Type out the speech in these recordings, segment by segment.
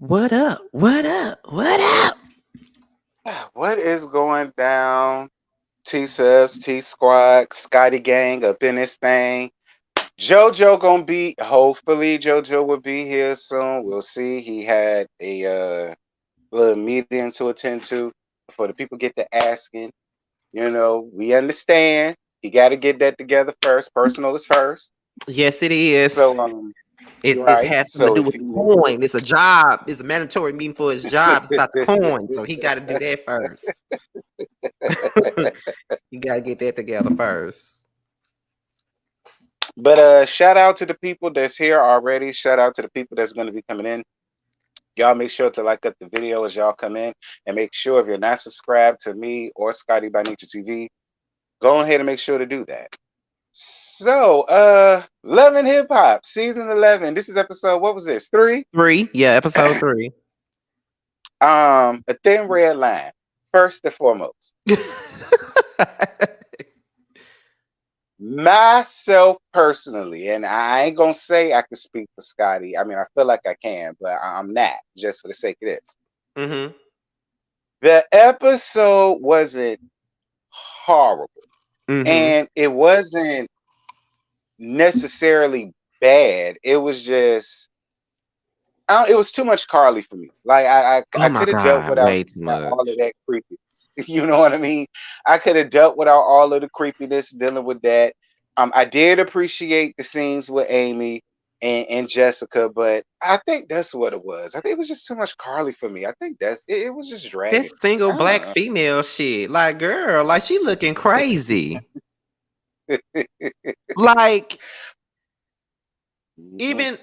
What up? What up? What up? What is going down? T Subs, T Squad, Scotty Gang up in this thing. JoJo gonna be. Hopefully, JoJo will be here soon. We'll see. He had a little meeting to attend to. Before the people get to asking, we understand. He got to get that together first. Personal is first. Yes, it is. So It right. has something to So do if with the you coin. It's a job. It's a mandatory meeting for his job. It's about the coin. So he got to do that first. You got to get that together first. But shout out to the people that's here already. Shout out to the people that's going to be coming in. Y'all make sure to like up the video as y'all come in, and make sure if you're not subscribed to me or Scotty by Nature TV, go ahead and make sure to do that. So, Love and Hip Hop, season 11. This is episode, what was this? 3? 3? Yeah, episode 3. A thin red line, first and foremost. Myself personally, and I ain't gonna say I can speak for Scotty. I mean, I feel like I can, but I'm not, just for the sake of this. Mm-hmm. The episode wasn't horrible, and it wasn't necessarily bad. It was just, it was too much Karlie for me. Like I could have dealt without way too much. all of that creepiness. You know what I mean? I could have dealt without all of the creepiness dealing with that. I did appreciate the scenes with Amy and Jessica, but I think that's what it was. I think it was just too much Karlie for me. I think it was just dragging. This single black female shit, like, girl, like, she looking crazy. Like, even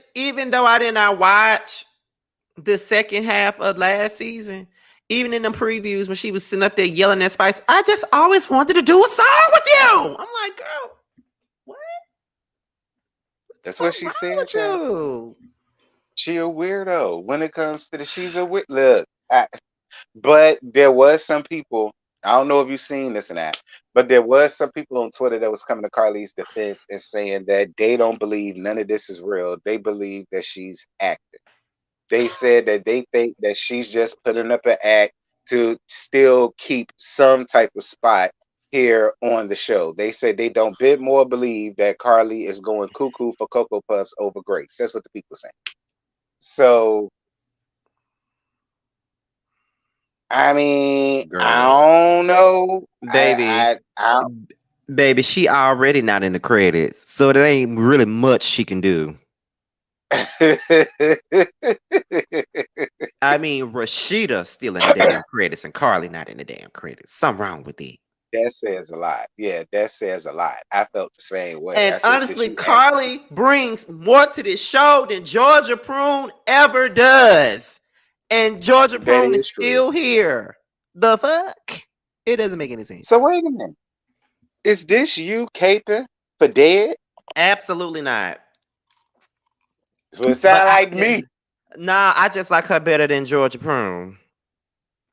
though I did not watch the second half of last season, even in the previews when she was sitting up there yelling at Spice, I just always wanted to do a song with you. I'm like, girl, what? That's what she said. She a weirdo when it comes to she's a weird look. But there was some people, I don't know if you've seen this or not, but there was some people on Twitter that was coming to Karlie's defense and saying that they don't believe none of this is real. They believe that she's acting. They said that they think that she's just putting up an act to still keep some type of spot here on the show. They said they don't bit more believe that Karlie is going cuckoo for Cocoa Puffs over Grace. That's what the people saying. So, I mean, girl, I don't know. Baby, baby, she already not in the credits, so there ain't really much she can do. I mean, Rasheeda still in the damn credits and Karlie not in the damn credits. Something wrong with it. That says a lot. Yeah, that says a lot. I felt the same way. And honestly, Karlie brings more to this show than Georgia Prune ever does. And Georgia Prune is still here. The fuck? It doesn't make any sense. So wait a minute. Is this you caping for dead? Absolutely not. So it sound like me. Nah, I just like her better than Georgia Prune.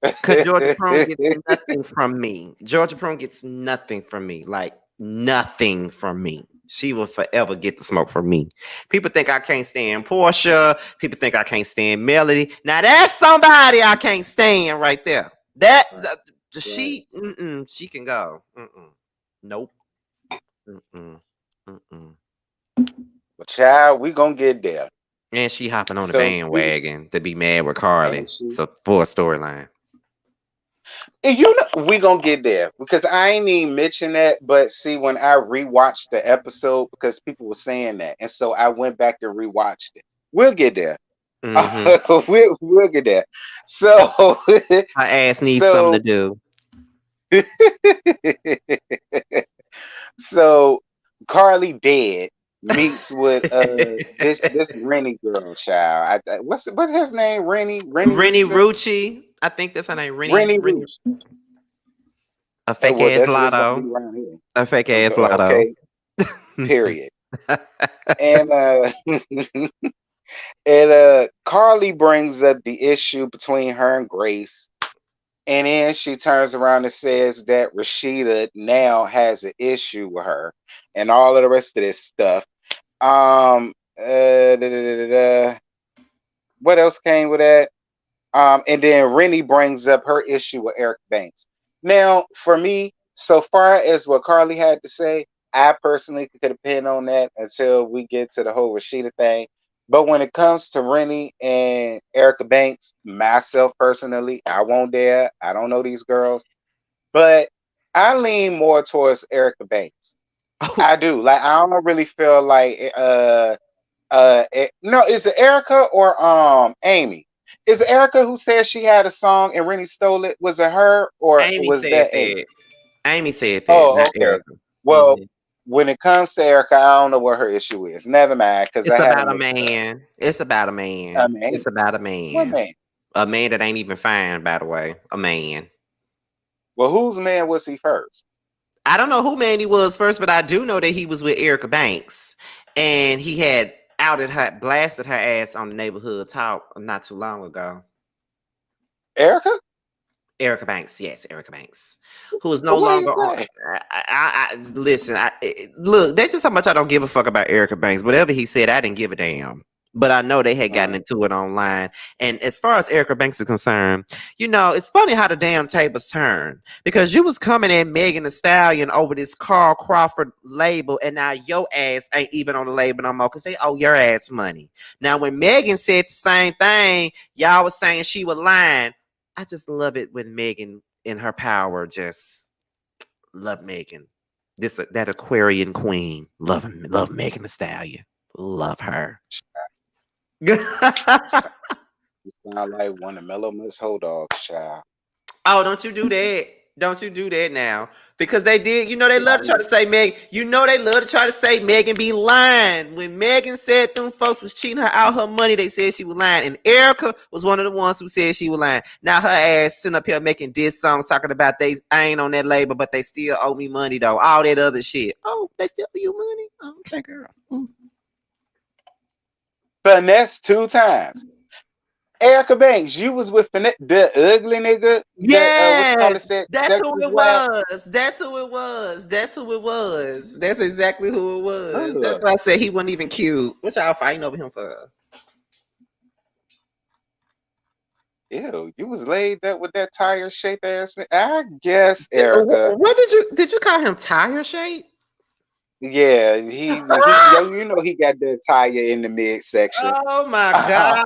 Because Georgia Prune gets nothing from me. Georgia Prune gets nothing from me. Like, nothing from me. She will forever get the smoke from me. People think I can't stand Portia. People think I can't stand Melody. Now, that's somebody I can't stand right there. She can go. Nope. Well, child, we gonna get there. And she hopping on the bandwagon to be mad with Karlie. So for a storyline. You know, we gonna get there because I ain't even mention that. But see, when I rewatched the episode, because people were saying that, and so I went back and rewatched it. We'll get there. We'll get there. So my ass needs something to do. So Karlie dead meets with this Rennie girl child. What's his name? Rennie Rucci. I think that's her name. Rennie Rucci. A fake ass lotto. A fake ass lotto. Okay. Period. And and Karlie brings up the issue between her and Grace. And then she turns around and says that Rasheeda now has an issue with her and all of the rest of this stuff. What else came with that? And then Rennie brings up her issue with Eric Banks. Now, for me, so far as what Karlie had to say, I personally could depend on that until we get to the whole Rasheeda thing. But when it comes to Rennie and Erica Banks, myself personally, I won't dare. I don't know these girls, but I lean more towards Erica Banks. Oh, I do. Like I don't really feel like no, is it Erica or Amy? Is it Erica who said she had a song and Rennie stole it? Was it her or Amy was said that Amy? that. Amy said that, Oh, not okay. Erica. Well, Mhm. when it comes to Erica, I don't know what her issue is. Never mind, because It's I had them about a mixed up. man. It's about a I man. mean, It's about a what man. man? A man that ain't even fine, by the way. A man. Well, whose man was he first? I don't know who man he was first, but I do know that he was with Erica Banks, and he had outed her, blasted her ass on the neighborhood talk not too long ago. Erica? Erica Banks, yes, Erica Banks, who is no What do you longer on. say? Listen. Look, that's just how much I don't give a fuck about Erica Banks. Whatever he said, I didn't give a damn. But I know they had gotten Mm. into it online. And as far as Erica Banks is concerned, it's funny how the damn tables turn. Because you was coming at Megan Thee Stallion over this Carl Crawford label, and now your ass ain't even on the label no more because they owe your ass money. Now, when Megan said the same thing, y'all was saying she was lying. I just love it when Megan in her power just love Megan. That Aquarian queen. Love Megan Thee Stallion. Love her. You sound like one of Mellow Miss Hold Dogs, child. Oh, don't you do that. Don't you do that now. Because they did, they Yeah, love to try to say Meg. They love to try to say Megan be lying. When Megan said them folks was cheating her out her money, they said she was lying. And Erica was one of the ones who said she was lying. Now her ass sitting up here making diss songs talking about I ain't on that label, but they still owe me money though. All that other shit. Oh, they still owe you money? Oh, okay, girl. finesse 2 times. Erica Banks, you was with the ugly nigga that what you call it Yes, said that's sex who was it whack. was. That's who it was. That's who it was. That's exactly who it was. That's Ugh. why I said he wasn't even cute. What y'all fighting over him for? Ew, you was laid up with that tire shape ass. I guess Erica. What did you call him? Tire shape? Yeah, he yo, you know he got that tire in the midsection. Oh my god,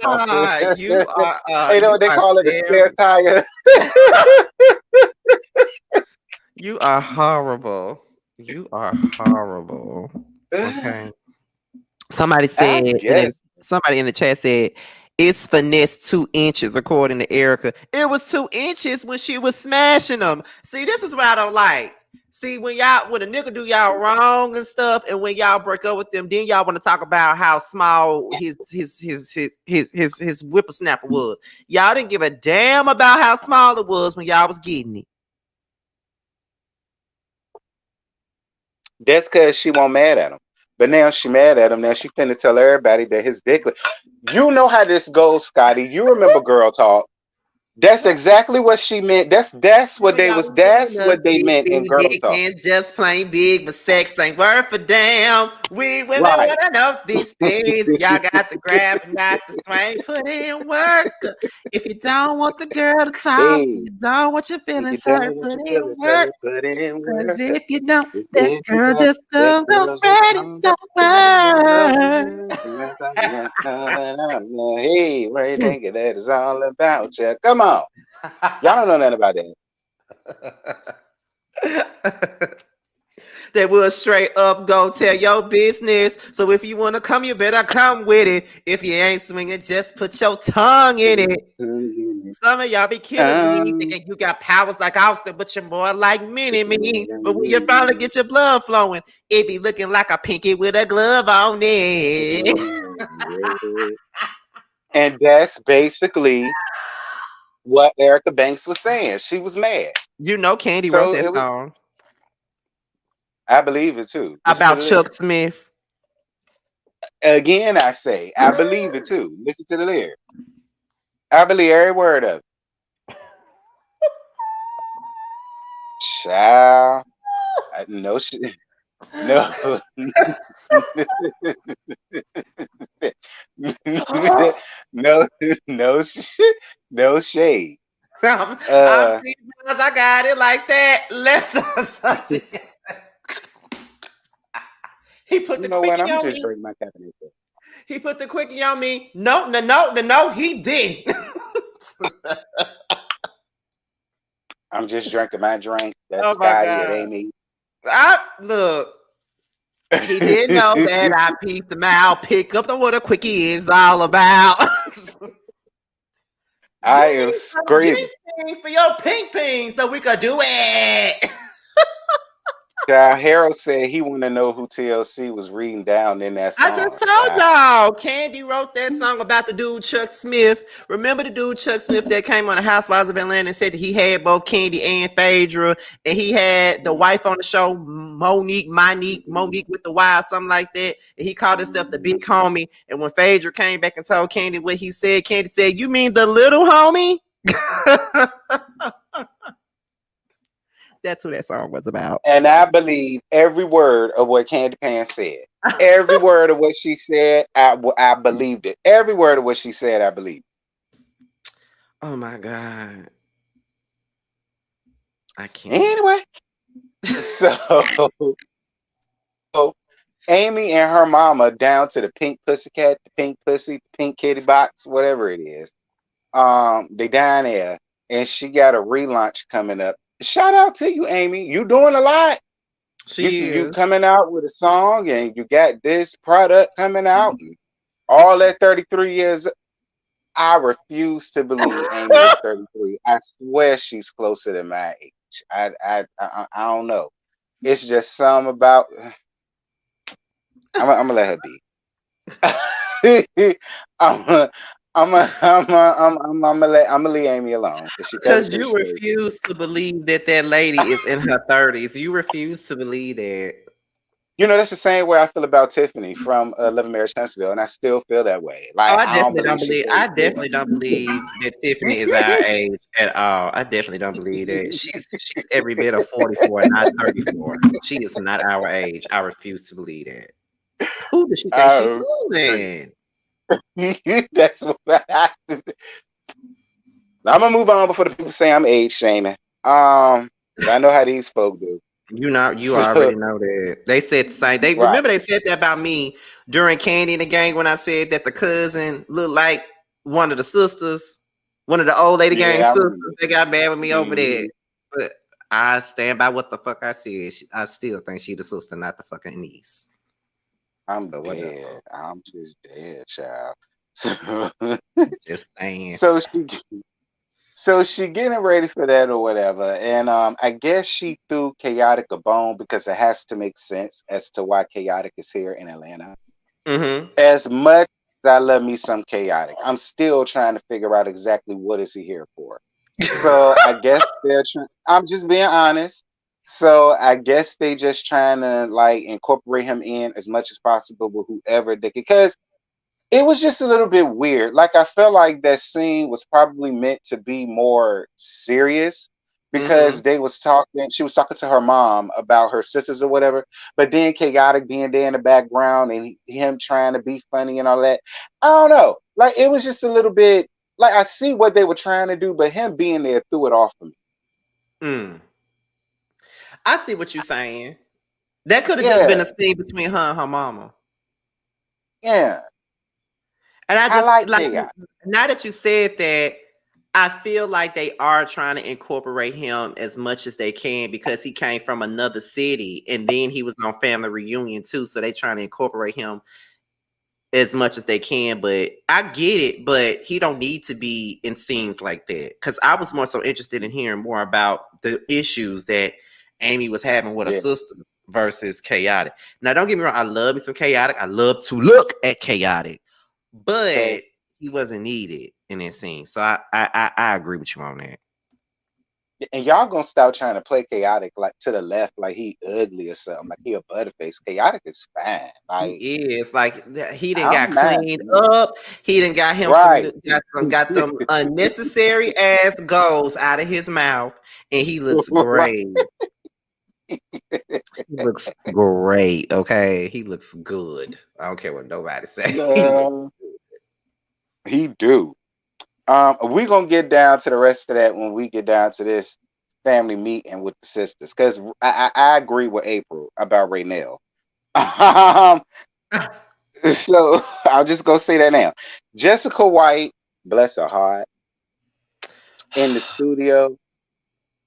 You know you what they are call it, a spare terrible. tire. You are horrible. You are horrible. Okay. Somebody I said, and then guess. somebody in the chat said, it's finesse 2 inches, according to Erica. It was 2 inches when she was smashing them. See, this is what I don't like. See, when a nigga do y'all wrong and stuff, and when y'all break up with them, then y'all want to talk about how small his whippersnapper was. Y'all didn't give a damn about how small it was when y'all was getting it. That's because she won't mad at him. But now she mad at him. Now she finna tell everybody that his dick. You know how this goes, Scotty. You remember Girl Talk. That's exactly what she meant. That's what When they y'all was. was That's telling us what they big, meant in big, Girl big Talk. and just plain big, but sex ain't worth a damn. We women Right. wanna know these things. Y'all got to grab and not the swing. Put in work. If you don't want the girl to talk, Hey, if you don't want your if you feelings hurt, don't want put your in feelings work. hurt, put it in Cause work. if you don't, that If you girl don't, just that go girl's just spread it come back don't to work. Hey, what do you think that is all about? Yeah, come on. Y'all don't know nothing about that. That will straight up go tell your business. So if you want to come, you better come with it. If you ain't swinging, just put your tongue in it. Some of y'all be killing me, Um, thinking you got powers like Austin, but you're more like mini me. But when you finally get your blood flowing, it be looking like a pinky with a glove on it. and that's basically what Erica Banks was saying. She was mad. You know, Candy wrote So that it was, song I believe it too. Listen to about the Chuck lyrics. Smith. Again, I say, I believe it too. Listen to the lyrics. I believe every word of it. Child, no shit. No, no, no shit. No shade. I'm because I got it like that. He put You the know what? quickie I'm on just me. drink my caffeinated. He put the quickie on me. No, he did. I'm just drinking my drink. That's Oh my Scotty. It God. ain't me. Look, he didn't know that I peeped him out, pick up on what a quickie is all about. I You am need some screaming. ginseng for your pink ping so we could do it. Harold said he want to know who TLC was reading down in that I just song. told y'all, Candy wrote that song about the dude Chuck Smith. Remember the dude Chuck Smith that came on the Housewives of Atlanta and said that he had both Candy and Phaedra, and he had the wife on the show, Monique with the Y, or something like that. And he called himself the big homie. And when Phaedra came back and told Candy what he said, Candy said, "You mean the little homie?" That's who that song was about. And I believe every word of what Candy Pan said. Every word of what she said, I believed it. Every word of what she said, I believed. Oh my God. I can't. Anyway, so Amy and her mama down to the pink pussycat, the pink pussy, the pink kitty box, whatever it is. They down there, and she got a relaunch coming up. Shout out to you, Amy. You doing a lot. You She see, you is. coming out with a song, and you got this product coming out. And all at 33 years, I refuse to believe Amy is 33. I swear she's closer to my age. I don't know. It's just some about. I'm gonna let her be. I'm gonna leave Amy alone. Is she Because 33? you She 33. refuse to believe that that lady is in her 30s. You refuse to believe that. You know, that's the same way I feel about Tiffany from Love and Marriage Huntsville, and I still feel that way. Oh, Like I I don't definitely don't believe she's believe. I 34. definitely don't believe that Tiffany is our age at all. I definitely don't believe that. She's every bit of 44, not 34. She is not our age. I refuse to believe that. Who does she think she Um, fooling? that's what I'm gonna move on before the people say I'm age shaming. I know how these folk do. You So already know that. They said the same. They right, remember they said that about me during Candy and the Gang when I said that the cousin looked like one of the sisters, one of the old lady gang yeah, I sisters. remember. They got mad with me over Mhm. that. But I stand by what the fuck I said. I still think she the sister, not the fucking niece. I'm But whatever. dead. I'm just dead, child. Just saying. So she getting ready for that or whatever, and I guess she threw Chaotic a bone because it has to make sense as to why Chaotic is here in Atlanta. Mm-hmm. As much as I love me some Chaotic, I'm still trying to figure out exactly what is he here for. So I guess they're trying. I'm just being honest. So I guess they just trying to like incorporate him in as much as possible with whoever they can, because it was just a little bit weird. Like I felt like that scene was probably meant to be more serious Mm-hmm. because they was talking. She was talking to her mom about her sisters or whatever. But then Chaotic being there in the background and him trying to be funny and all that. I don't know. Like it was just a little bit. Like I see what they were trying to do, but him being there threw it off for me. Mm. I see what you're saying. That could have just been Yeah, a scene between her and her mama. yeah. And I I just like like Chaotic. now that you said that, I feel like they are trying to incorporate him as much as they can because he came from another city and then he was on Family Reunion too. So they trying to incorporate him as much as they can. But I get it, but he don't need to be in scenes like that. Cause I was more so interested in hearing more about the issues that Amy was having with her Yeah. sister versus Chaotic. Now, don't get me wrong, I love me some Chaotic. I love to look at Chaotic, Okay. but he wasn't needed in that scene. So I agree with you on that. And y'all gonna start trying to play Chaotic like to the left, like he ugly or something, like he a butterface. Chaotic is fine. He Like is like he I didn't got don't mind cleaned him. up. He didn't got him some Right. got them unnecessary ass goals out of his mouth, and he looks great. He looks great. Okay, he looks good. I don't care what nobody say. He looks No, he do. We're gonna get down to the rest of that when we get down to this family meeting with the sisters. Because I agree with April about Raynell. Um, so I'll just go say that now. Jessica White, bless her heart, in the studio.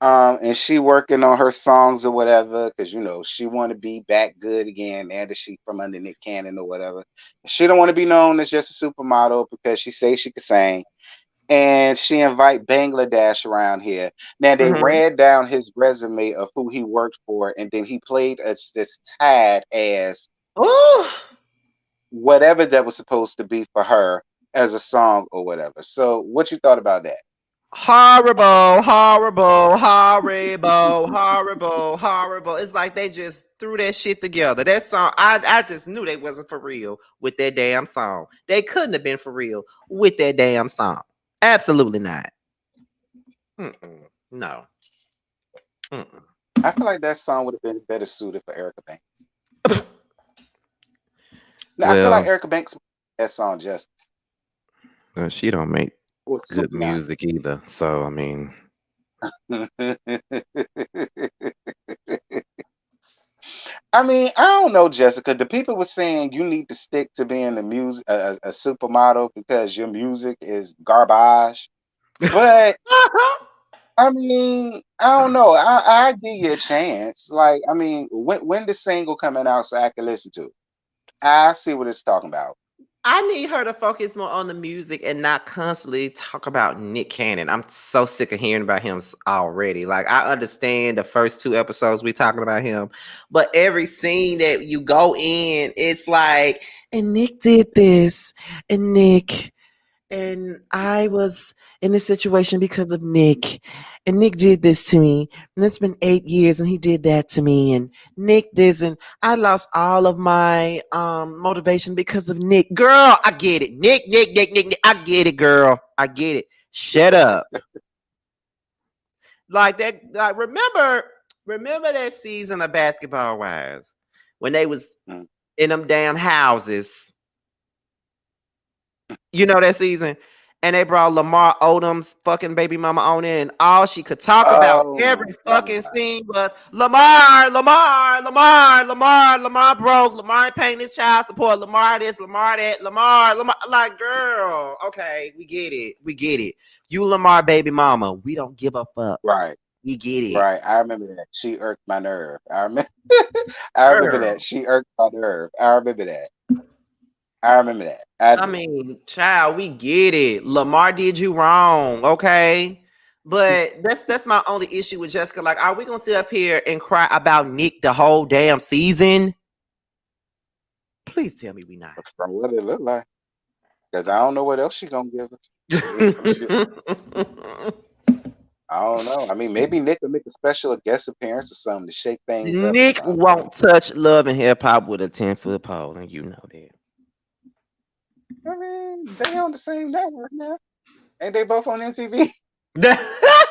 And she working on her songs or whatever, because she want to be back good again, and that she from under Nick Cannon or whatever. She don't want to be known as just a supermodel because she say she can sing, and she invite Bangladesh around here. Now they Mm-hmm. read down his resume of who he worked for, and then he played as this Tad as Ooh. whatever that was supposed to be for her as a song or whatever. So what you thought about that? Horrible, horrible, horrible, horrible, horrible. It's like they just threw that shit together. That song, I just knew they wasn't for real with that damn song. They couldn't have been for real with that damn song. Absolutely not. Mm-mm. No. Mm-mm. I feel like that song would have been better suited for Erica Banks. No, I feel like Well, Erica Banks made that song justice. she don't make Or good Sufjan. music either. So I mean, I mean, I don't know, Jessica. The people were saying you need to stick to being a supermodel because your music is garbage. But I mean, I don't know. I give you a chance. Like, I mean, when the single coming out so I can listen to it? I see what it's talking about. I need her to focus more on the music and not constantly talk about Nick Cannon. I'm so sick of hearing about him already. Like, I understand the first two episodes we talking about him, but every scene that you go in, it's like, and Nick did this, and Nick, and I was in this situation because of Nick, and Nick did this to me, and it's been 8 years, and he did that to me, and Nick this, and I lost all of my motivation because of Nick. Girl, I get it. Nick. I get it, girl. I get it. Shut up. Like that. Like remember that season of Basketball Wives when they was Mm. in them damn houses. You know that season? And they brought Lamar Odom's fucking baby mama on in, and all she could talk about Oh my every fucking God. scene was Lamar broke, Lamar ain't paying his child support, Lamar this, Lamar that, Lamar. Like, girl, okay, we get it. You Lamar baby mama, we don't give a fuck. Right. We get it. Right. I remember that. She irked my nerve. I remember I remember that. Girl. She irked my nerve. I remember that. I remember that. I I do. mean, child, we get it. Lamar did you wrong, okay? But that's my only issue with Jessica. Like, are we gonna sit up here and cry about Nick the whole damn season? Please tell me we not. From what it looked like. Because I don't know what else she gonna give us. I don't know. I mean, maybe Nick will make a special guest appearance or something to shake things up or Nick something. won't touch Love and Hip Hop with a 10-foot pole, and you know I mean, they on the same network now. Ain't they both on MTV? that.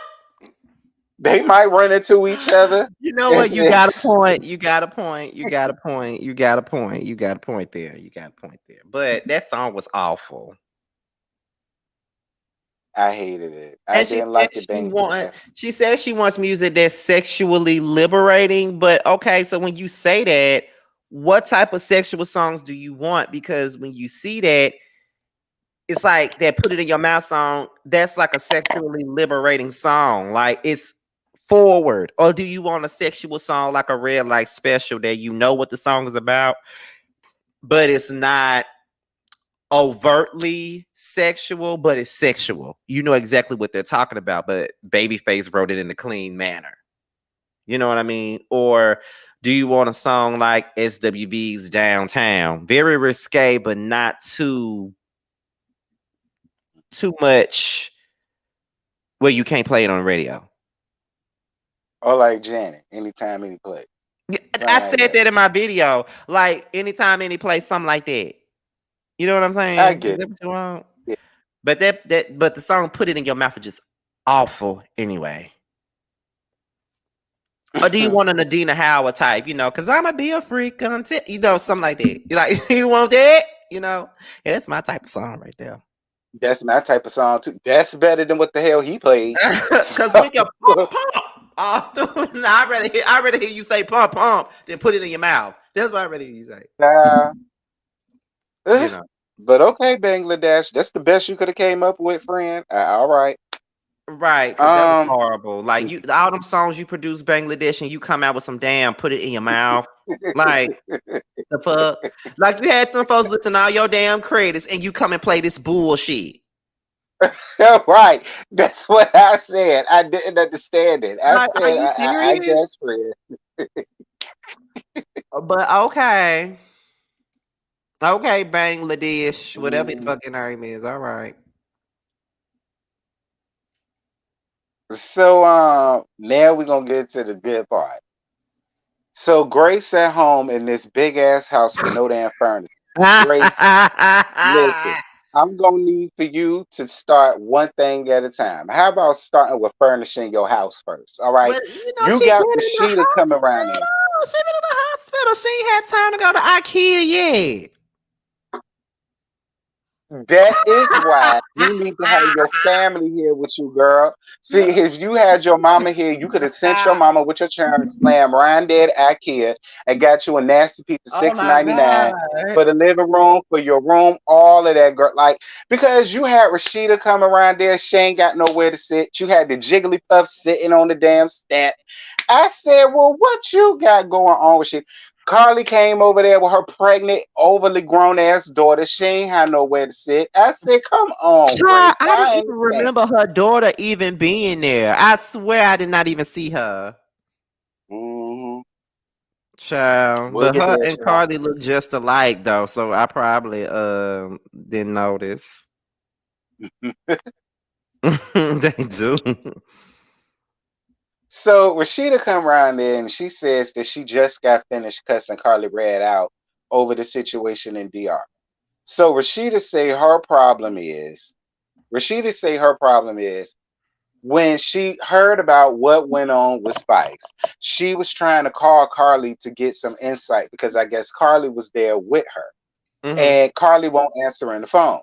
They might run into each other. You know what? It's, You got a it's point. You got a point. You got a point. You got a point. You got a point there. You got a point there. But that song was awful. I hated it. I And she didn't said like it being she says she wants music that's sexually liberating. But okay, so when you say that, what type of sexual songs do you want? Because when you see that, it's like that Put It in Your Mouth song, that's like a sexually liberating song. Like it's forward. Or do you want a sexual song like a Red Light Special that you know what the song is about, but it's not overtly sexual, but it's sexual. You know exactly what they're talking about, but Babyface wrote it in a clean manner. You know what I mean? Or do you want a song like SWV's Downtown? Very risque, but not too much where you can't play it on the radio. or like Janet, anytime, any place. I Something like said that. that in my video. Like anytime, any place, something like that. You know what I'm I saying? Is get that it. what you want? Yeah. But but the song "Put It in Your Mouth" is just awful anyway. Or do you want an Adina Howard type? You know, because I'ma be a freak until something like that. You like you want that? You know, yeah, that's my type of song right there. That's my type of song too. That's better than what the hell he played. Cause we can pump pump all through. Nah, I rather hear you say pump pump than put it in your mouth. That's what I rather hear you say. uh, You uh, know. but okay, Bangladesh. That's the best you could have came up with, friend. All right. Right, because that was horrible. Like you all them songs you produce Bangladesh and you come out with some damn put it in your mouth. Like the fuck? Like you had them folks listen to all your damn credits and you come and play this bullshit. Right. That's what I said. I didn't understand it. I Like, are said, you I serious? guess, friend. But okay. Okay, Bangladesh, whatever your Mm. fucking name is. All right. So now we're gonna get to the good part. So Grace at home in this big ass house with no damn furniture. Grace, listen, I'm gonna need for you to start one thing at a time. How about starting with furnishing your house first? All right. But you know, You she been got in the Rasheeda coming around hospital. there. She been in the hospital. She ain't had time to go to IKEA yet. That is why you need to have your family here with you, girl. See, if you had your mama here, you could have sent your mama with your child slam right there at IKEA and got you a nasty piece of Oh six my ninety nine god. for the living room, for your room, all of that, girl. Like, because you had Rasheeda come around there, she ain't got nowhere to sit. You had the Jigglypuff sitting on the damn step. I said, well, what you got going on with shit? Karlie came over there with her pregnant, overly grown ass daughter. She ain't had nowhere to sit. I said, come on, Child, Grace. I don't I even understand. remember her daughter even being there. I swear I did not even see her. Hmm. Child. We'll But get her there, and child. Carly look just alike though, so I probably didn't notice. They do. So Rashida come around there and she says that she just got finished cussing Karlie Redd out over the situation in DR. So Rashida say her problem is when she heard about what went on with Spice, she was trying to call Karlie to get some insight because I guess Karlie was there with her. Hmm. And Karlie won't answer in the phone.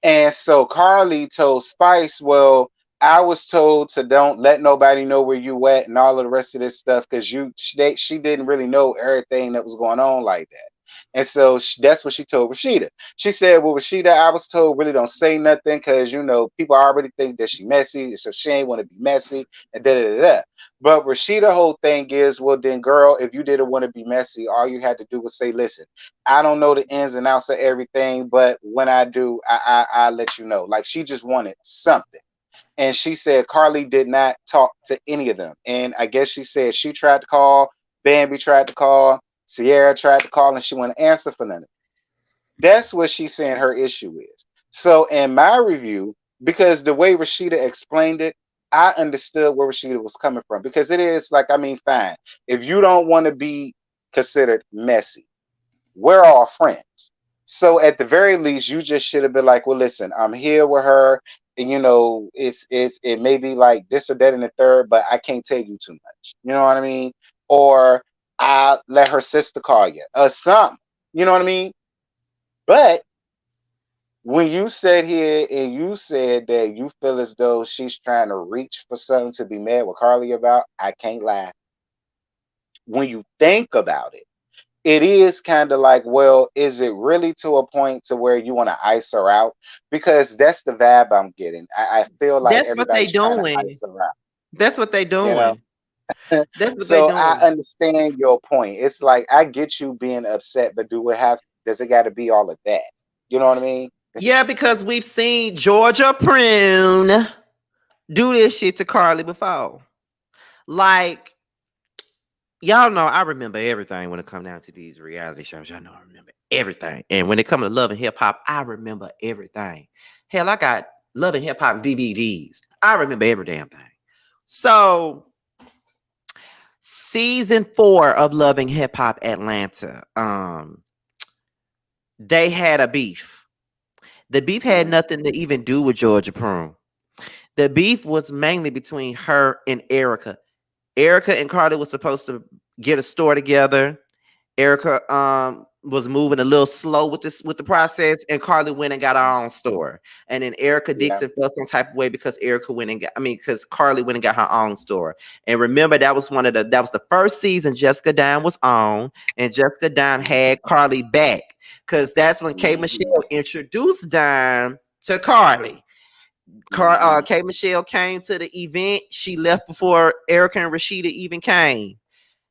And so Karlie told Spice, well, I was told to don't let nobody know where you at and all of the rest of this stuff because she didn't really know everything that was going on like that. And so that's what she told Rasheeda. She said, well, Rasheeda, I was told really don't say nothing because, people already think that she messy. So she ain't want to be messy and da da da da. But Rasheeda whole thing is, well, then, girl, if you didn't want to be messy, all you had to do was say, listen, I don't know the ins and outs of everything, but when I do, I let you know. Like she just wanted something. And she said Karlie did not talk to any of them. And I guess she said she tried to call, Bambi tried to call, Ciara tried to call, and she wouldn't answer for none of it. That's what she's saying her issue is. So in my review, because the way Rasheeda explained it, I understood where Rasheeda was coming from. Because it is like, I mean, fine. If you don't want to be considered messy, we're all friends. So at the very least, you just should have been like, well, listen, I'm here with her. And it may be like this or that in the third, but I can't tell you too much. You know what I mean? Or I let her sister call you or something. You know what I mean? But when you said here and you said that you feel as though she's trying to reach for something to be mad with Karlie about, I can't lie. When you think about it, it is kind of like, well, is it really to a point to where you want to ice her out? Because that's the vibe I'm getting. I feel like That's what they everybody's trying to doing. ice her out, That's what they you know? doing. That's what they So I doing. understand your point. It's like I get you being upset, but does it got to be all of that? You know what I mean? Yeah, because we've seen Georgia Prune do this shit to Carly before. Like, y'all know I remember everything when it comes down to these reality shows. Y'all know I remember everything. And when it comes to love and hip hop, I remember everything. Hell, I got love and hip hop DVDs. I remember every damn thing. So season 4 of Loving Hip Hop Atlanta, they had a beef. The beef had Mm. nothing to even do with Georgia Prune. The beef was mainly between her and Erica. Erica and Carter was supposed to get a store together, Erica was moving a little slow with the process, and Karlie went and got her own store. And then Erica Yeah. Dixon felt some type of way because because Karlie went and got her own store. And remember, that was the first season Jessica Dime was on, and Jessica Dime had Karlie back because that's when K Mm-hmm. Michelle introduced Dime to Karlie. Mm-hmm. K Michelle came to the event. She left before Erica and Rasheeda even came.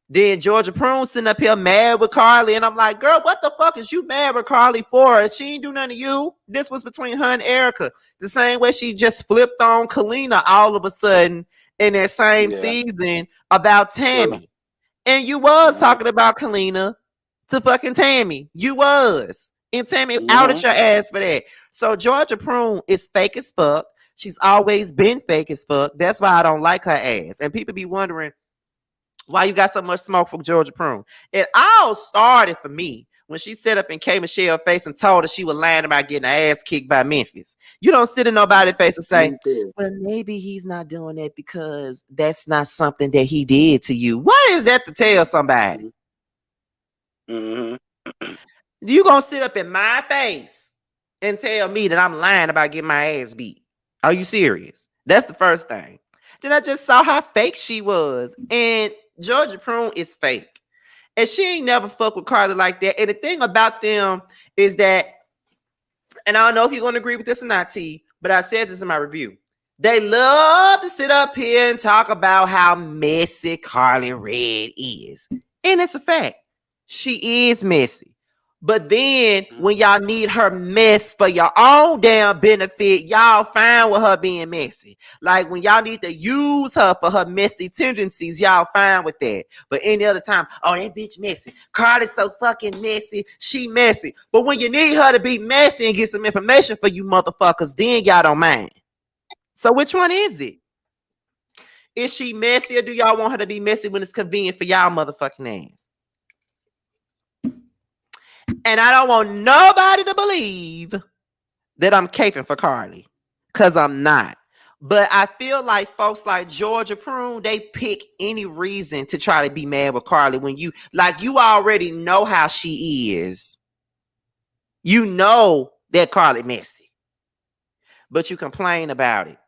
Then Georgia Prune sitting up here mad with Karlie, and I'm like, girl, what the fuck is you mad with Karlie for? She ain't do nothing to you. This was between her and Erica. The same way she just flipped on Kalina all of a sudden in that same Yeah. season about True. Tammy. And you was Mm-hmm. talking about Kalina to fucking Tammy. You was. And Tammy outed Mm-hmm. your ass for that. So Georgia Prune is fake as fuck. She's always been fake as fuck. That's why I don't like her ass. And people be wondering, why you got so much smoke from Georgia Prune? It all started for me when she set up in K Michelle's face and told her she was lying about getting her ass kicked by Memphis. You don't sit in nobody's face and say, Me too. well, maybe he's not doing that because that's not something that he did to you. What is that to tell somebody? Mm-hmm. You gonna sit up in my face and tell me that I'm lying about getting my ass beat? Are you serious? That's the first thing. Then I just saw how fake she was. And Georgia Prune is fake. And she ain't never fuck with Karlie like that. And the thing about them is that, and I don't know if you're going to agree with this or not, T, but I said this in my review. They love to sit up here and talk about how messy Karlie Redd is. And it's a fact. She is messy. But then when y'all need her mess for your own damn benefit, y'all fine with her being messy. Like when y'all need to use her for her messy tendencies, y'all fine with that. But any other time, oh, that bitch messy. Karlie's so fucking messy. She messy. But when you need her to be messy and get some information for you motherfuckers, then y'all don't mind. So which one is it? Is she messy or do y'all want her to be messy when it's convenient for y'all motherfucking ass? And I don't want nobody to believe that I'm caping for Karlie, because I'm not. But I feel like folks like Georgia Prune, they pick any reason to try to be mad with Karlie when you already know how she is. You know that Karlie messy, but you complain about it.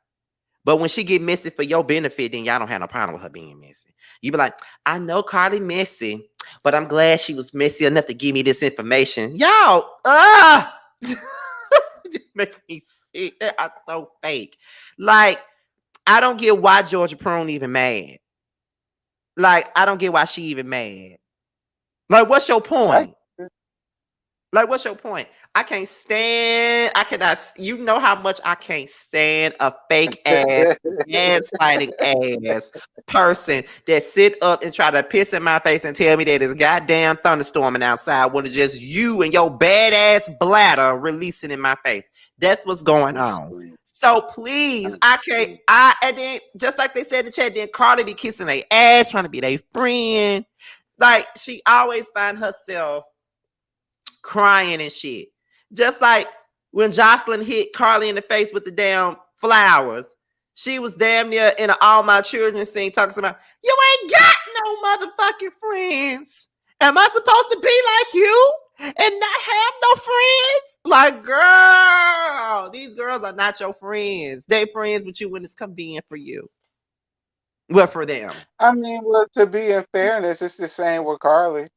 But when she get messy for your benefit, then y'all don't have no problem with her being messy. You be like, I know Karlie messy, but I'm glad she was messy enough to give me this information. Y'all, you make me sick. They are so fake. Like, I don't get why Georgia Prune even mad. Like, I don't get why she even mad. Like, what's your point? Like, what's your point? I cannot, you know how much I can't stand a fake ass, gaslighting ass person that sit up and try to piss in my face and tell me that it's goddamn thunderstorming outside when it's just you and your badass bladder releasing in my face. That's what's going on. So please, and then just like they said in the chat, then Karlie be kissing their ass, trying to be their friend. Like, she always find herself crying and shit. Just like when Jocelyn hit Karlie in the face with the damn flowers. She was damn near in an All My Children scene talking about, you ain't got no motherfucking friends. Am I supposed to be like you and not have no friends? Like, girl, these girls are not your friends. They friends with you when it's convenient for you. Well, for them. I mean, well, to be in fairness, it's the same with Karlie.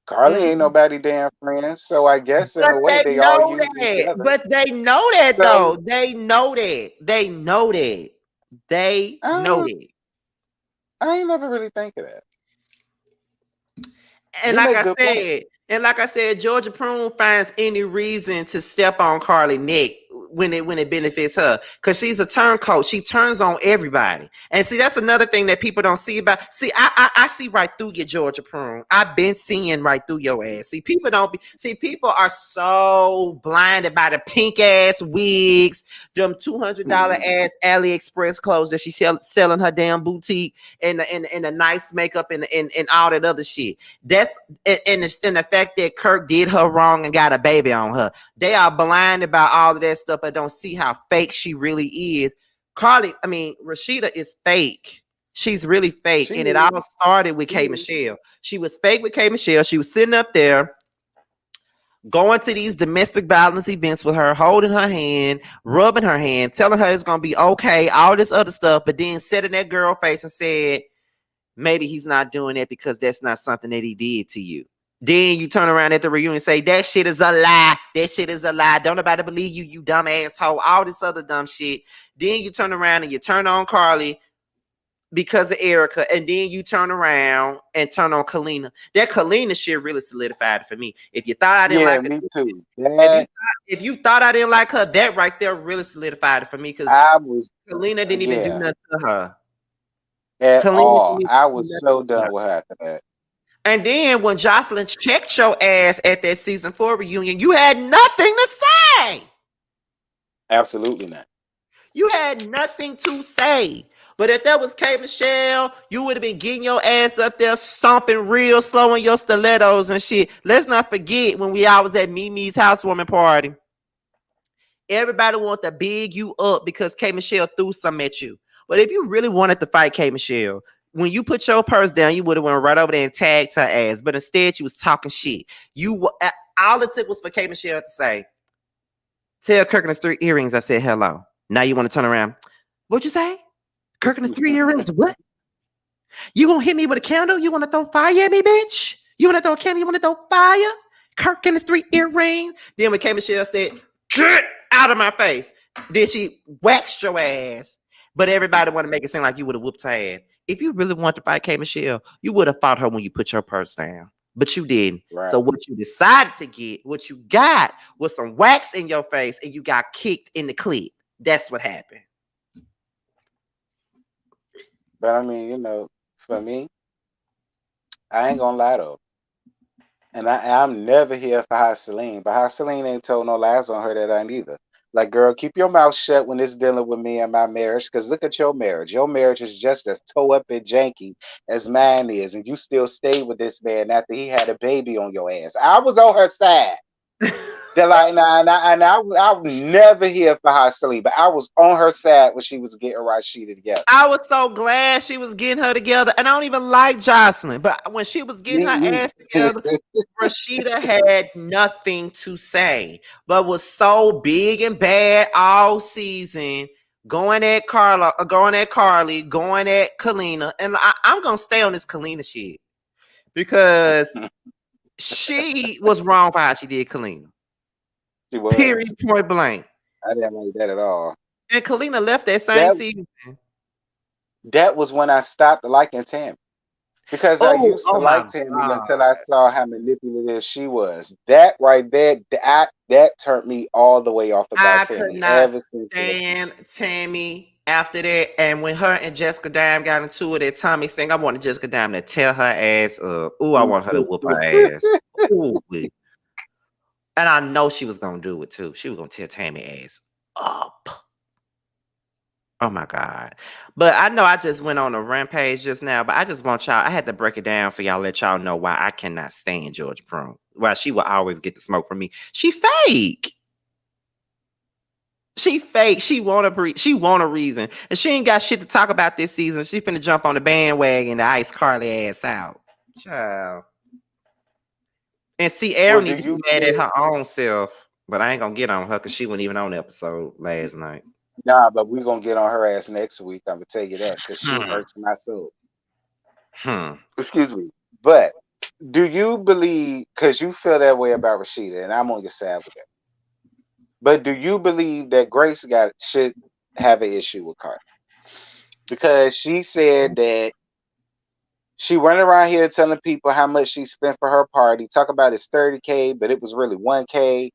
Karlie ain't nobody damn friends, so I guess in But a way they they all know use each that. other. But they know that though. So They know that. They know that. They know I that. ain't never really think of that. And You like make I good point. said, Georgia Prune finds any reason to step on Karlie neck when it benefits her, because she's a turncoat. She turns on everybody. And see, that's another thing that people don't see about. See, I see right through your Georgia Prune. I've been seeing right through your ass. See, people are so blinded by the pink ass wigs, them $200 ass AliExpress clothes that she's selling her damn boutique, and the nice makeup and all that other shit. That's in the fact that Kirk did her wrong and got a baby on her. They are blinded by all of that stuff, but don't see how fake she really is. Rasheeda is fake. She's really fake. She And it all is. started with She K is. Michelle. She was fake with K Michelle. She was sitting up there going to these domestic violence events with her, holding her hand, rubbing her hand, telling her it's gonna be okay, all this other stuff, but then said in that girl face and said, maybe he's not doing it because that's not something that he did to you. Then you turn around at the reunion and say, that shit is a lie. That shit is a lie. Don't nobody believe you, you dumb asshole. All this other dumb shit. Then you turn around and you turn on Karlie because of Erica, and then you turn around and turn on Kalina. That Kalina shit really solidified it for me. If you thought I didn't Yeah, like me her, too. if you thought I didn't like her, that right there really solidified it for me because I was, Kalina didn't even do yeah, nothing to her. at Kalina didn't all. even I do was nothing so to her. done with her after that. And then when Jocelyn checked your ass at that season 4 reunion, you had nothing to say. Absolutely not. You had nothing to say. But if that was K Michelle, you would have been getting your ass up there stomping real slow in your stilettos and shit. Let's not forget when we all was at Mimi's housewarming party. Everybody wanted to big you up because K Michelle threw something at you. But if you really wanted to fight K Michelle, when you put your purse down, you would have went right over there and tagged her ass. But instead, you was talking shit. You all it took was for K Michelle to say, "Tell Kirk and his 3 earrings I said hello." Now you want to turn around. What'd you say? Kirk and his 3 earrings? What? You gonna hit me with a candle? You wanna throw fire at me, bitch? You wanna throw a candle? You wanna throw fire? Kirk and his 3 earrings. Then when K Michelle said, "Get out of my face," then she waxed your ass. But everybody want to make it seem like you would have whooped her ass. If you really want to fight K Michelle, you would have fought her when you put your purse down. But you didn't. Right. So what you decided to get, what you got was some wax in your face and you got kicked in the clit. That's what happened. But I mean, for me, I ain't gonna lie though. And I'm never here for how Celine, but how Celine ain't told no lies on her that ain't either. Like, girl, keep your mouth shut when it's dealing with me and my marriage, because look at your marriage. Your marriage is just as toe up and janky as mine is, and you still stayed with this man after he had a baby on your ass. I was on her side. They're like, nah, nah, and I was never here for her Celine, but I was on her side when she was getting Rasheeda together. I was so glad she was getting her together. And I don't even like Jocelyn. But when she was getting her Me ass together, Rasheeda had nothing to say, but was so big and bad all season, going at Carla, going at Karlie, going at Kalina. And I'm gonna stay on this Kalina shit because she was wrong for how she did Kalina. She Period, was. point blank. I didn't like that at all. And Kalina left that same That season. that was when I stopped liking Tammy. Because I Oh, used to oh my like Tammy God. until I saw how manipulative she was. That right there, that turned me all the way off about I could Tammy not ever since then. stand Tammy after that. And when her and Jessica Dime got into it at Tommy's thing, I wanted Jessica Dime to tear her ass up. Ooh, I want her to whoop her ass. Ooh. And I know she was gonna do it too. She was gonna tear Tammy ass up. Oh my God. But I know I just went on a rampage just now, but I just want y'all, I had to break it down for y'all, let y'all know why I cannot stand Georgia Prune. Why she will always get the smoke from me. She fake. She fake. She want a reason. And she ain't got shit to talk about this season. She finna jump on the bandwagon to ice Karlie ass out. Child. And see, Well, Aaron do need to be you mad at feel her own self. But I ain't gonna get on her because she wasn't even on the episode last night. nah? But we gonna get on her ass next week. I'm gonna tell you that because she Hmm. hurts my soul. Hmm. Excuse me. But do you believe? Because you feel that way about Rasheeda, and I'm on your side with that. But do you believe that Grace should have an issue with Carter? Because she said that she went around here telling people how much she spent for her party. Talk about it's 30K, but it was really 1K.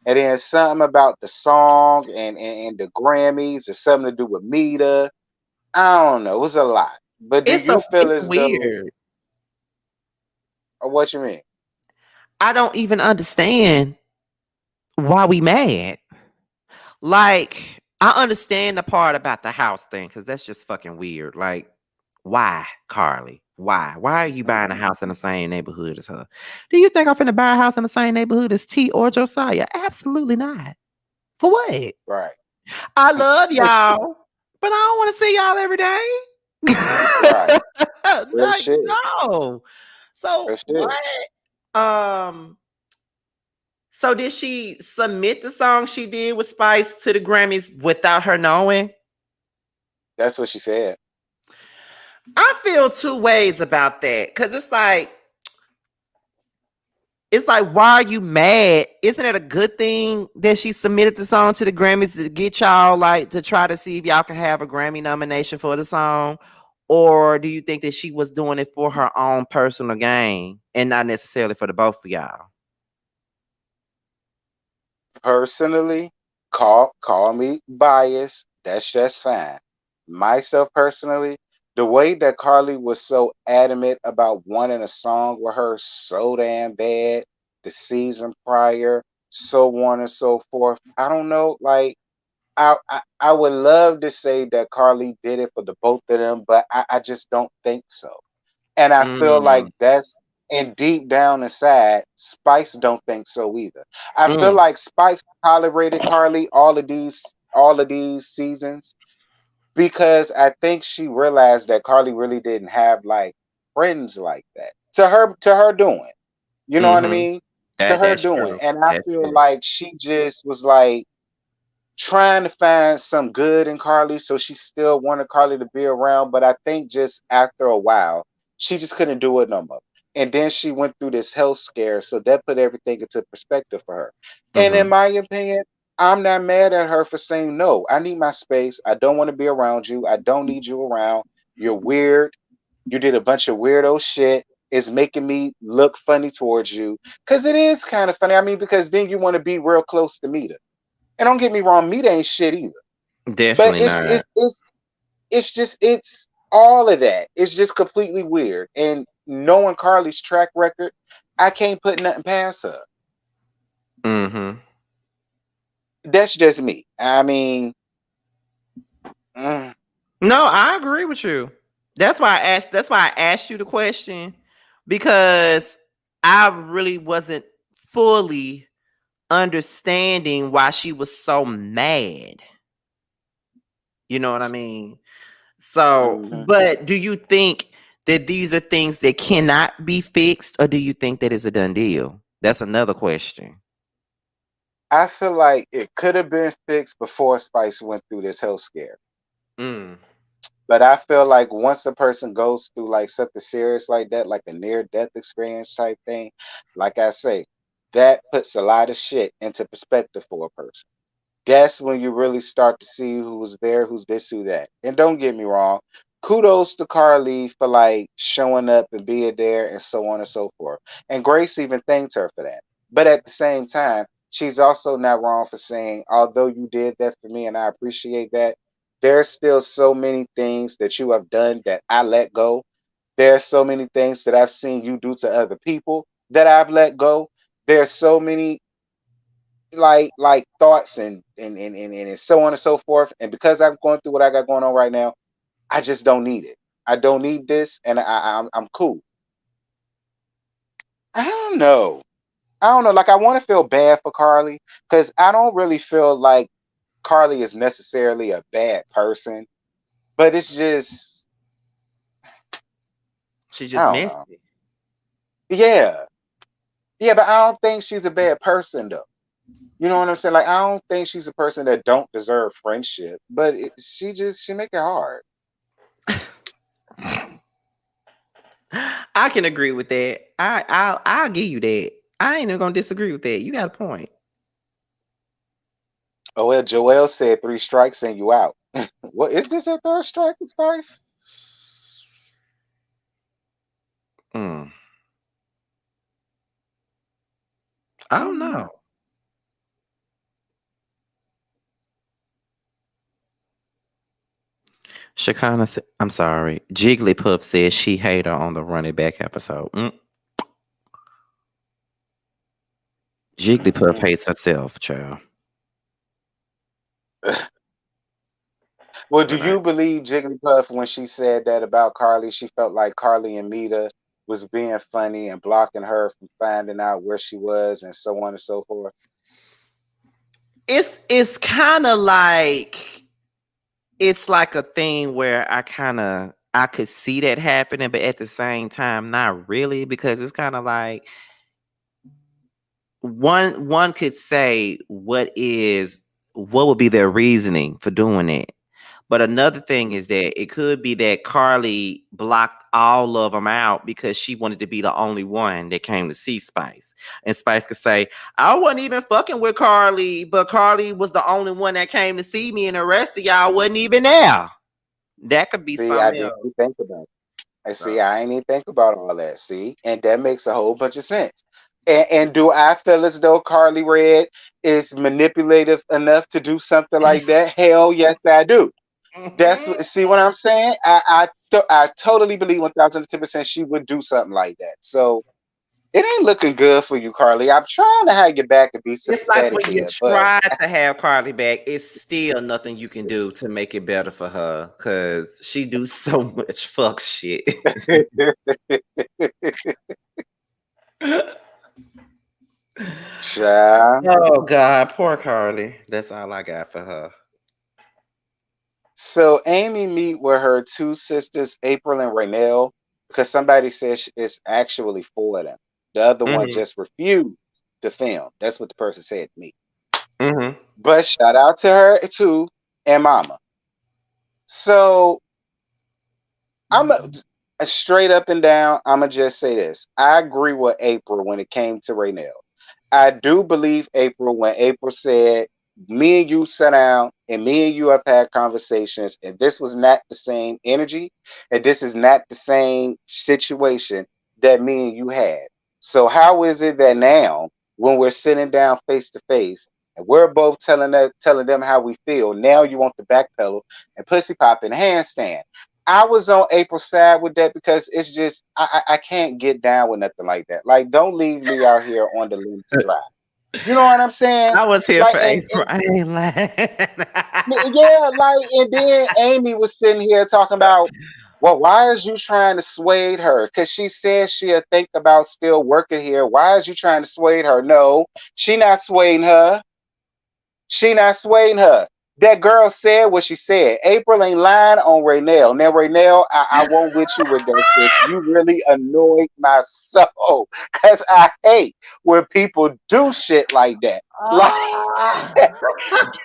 And then something about the song and the Grammys. It's something to do with Mita. I don't know. It was a lot. But do you feel It's as though, weird. or what you mean? I don't even understand why we mad. Like, I understand the part about the house thing because that's just fucking weird. Like, why, Karlie? Why? Why are you buying a Mhm. house in the same neighborhood as her? Do you think I'm finna buy a house in the same neighborhood as T or Josiah? Absolutely not. For what? Right. I love y'all, but I don't want to see y'all every day. Right. Real Like, shit. no. So Real what? shit. Um, so did she submit the song she did with Spice to the Grammys without her knowing? That's what she said. I feel two ways about that. Cause it's like, why are you mad? Isn't it a good thing that she submitted the song to the Grammys to get y'all like to try to see if y'all can have a Grammy nomination for the song? Or do you think that she was doing it for her own personal gain and not necessarily for the both of y'all? Personally, call me biased. That's just fine. Myself personally, the way that Carly was so adamant about wanting a song with her so damn bad the season prior, so on and so forth. I don't know. Like I would love to say that Carly did it for the both of them, but I just don't think so. And I feel like Mm, that's and deep down inside, Spice don't think so either. I feel mm, like Spice tolerated Carly all of these seasons because I think she realized that Carly really didn't have like friends like that. To her doing. You know what I mm-hmm. mean? To her That's doing. true. And I That's feel true. like she just was like trying to find some good in Carly, so she still wanted Carly to be around. But I think just after a while, she just couldn't do it no more. And then she went through this health scare, so that put everything into perspective for her. And in Mm-hmm. my opinion, I'm not mad at her for saying no. I need my space. I don't want to be around you. I don't need you around. You're weird. You did a bunch of weirdo shit. It's making me look funny towards you. Because it is kind of funny. I mean, because then you want to be real close to Mita. And don't get me wrong, meat ain't shit either. But Definitely it's not. it's it's it's just it's all of that. It's just completely weird. And knowing Carly's track record, I can't put nothing past her. Mm-hmm. That's just me. I mean, mm, No, I agree with you. That's why I asked you the question because I really wasn't fully understanding why she was so mad. You know what I mean? So, mhm. but do you think that these are things that cannot be fixed, or do you think that it's a done deal? That's another question. I feel like it could have been fixed before Spice went through this health scare. Mm. But I feel like once a person goes through like something serious like that, like a near death experience type thing, like I say, that puts a lot of shit into perspective for a person. That's when you really start to see who's there, who's this, who that. And don't get me wrong, kudos to Carly for like showing up and being there and so on and so forth. And Grace even thanked her for that. But at the same time, she's also not wrong for saying, although you did that for me and I appreciate that, there's still so many things that you have done that I let go. There's so many things that I've seen you do to other people that I've let go. There's so many like thoughts and so on and so forth. And because I'm going through what I got going on right now, I just don't need it. I don't need this, and I'm cool. I don't know. I don't know. Like I want to feel bad for Carly because I don't really feel like Carly is necessarily a bad person, but it's just She I just don't messed know. it. Yeah, yeah, but I don't think she's a bad person though. You know what I'm saying? Like I don't think she's a person that don't deserve friendship, but she make it hard. I can agree with that. I'll give you that. I ain't even gonna disagree with that. You got a point. Oh well, Joel said 3 strikes and you out. What is this a third strike, Spice? Mm, I I don't don't know. know. I'm sorry. Jigglypuff says she hate her on the running back episode. Jigglypuff Mm-mm. hates herself, child. Well, do But I, you believe Jigglypuff when she said that about Carly? She felt like Carly and Mita was being funny and blocking her from finding out where she was and so on and so forth. it's kind of like it's like a thing where I kind of I could see that happening, but at the same time, not really, because it's kind of like one could say what would be their reasoning for doing it. But another thing is that it could be that Karlie blocked all of them out because she wanted to be the only one that came to see Spice. And Spice could say, I wasn't even fucking with Karlie, but Karlie was the only one that came to see me, and the rest of y'all wasn't even there. That could be See, I something didn't else. even think about it. I see. So. I ain't even think about all that. See, and that makes a whole bunch of sense. And do I feel as though Karlie Redd is manipulative enough to do something like that? Hell, yes, I do. See what I'm saying? I totally believe 1,010% she would do something like that. So it ain't looking good for you, Karlie. I'm trying to have your back and be It's like sympathetic when you here, but try to have Karlie back, it's still nothing you can do to make it better for her because she do so much fuck shit. child. Oh God, poor Karlie. That's all I got for her. So Amy meet with her two sisters, April and Raynell, because somebody says it's actually four of them. The other one Mm-hmm. just refused to film. That's what the person said to me. Mm-hmm. But shout out to her too and Mama. So I'm a straight up and down. I'ma just say this. I agree with April when it came to Raynell. I do believe April when April said, me and you sat down and me and you have had conversations, and this was not the same energy, and this is not the same situation that me and you had. So how is it that now, when we're sitting down face to face and we're both telling them how we feel, now you want to backpedal and pussy pop in handstand? I was on April's side with that because it's just I can't get down with nothing like that. Like, don't leave me out here on the limb to dry. You know what I'm saying? I was here Like, for April. I ain't lying. yeah, like, and then Amy was sitting here talking about, well, why is you trying to sway her? Because she said she'll think about still working here. Why is you trying to sway her? No, she not swaying her. She not swaying her. That girl said what she said. April ain't lying on Raynell. Now, Raynell, I won't with you with that, sis. You really annoyed my soul. Because I hate when people do shit like that. Like, Ah.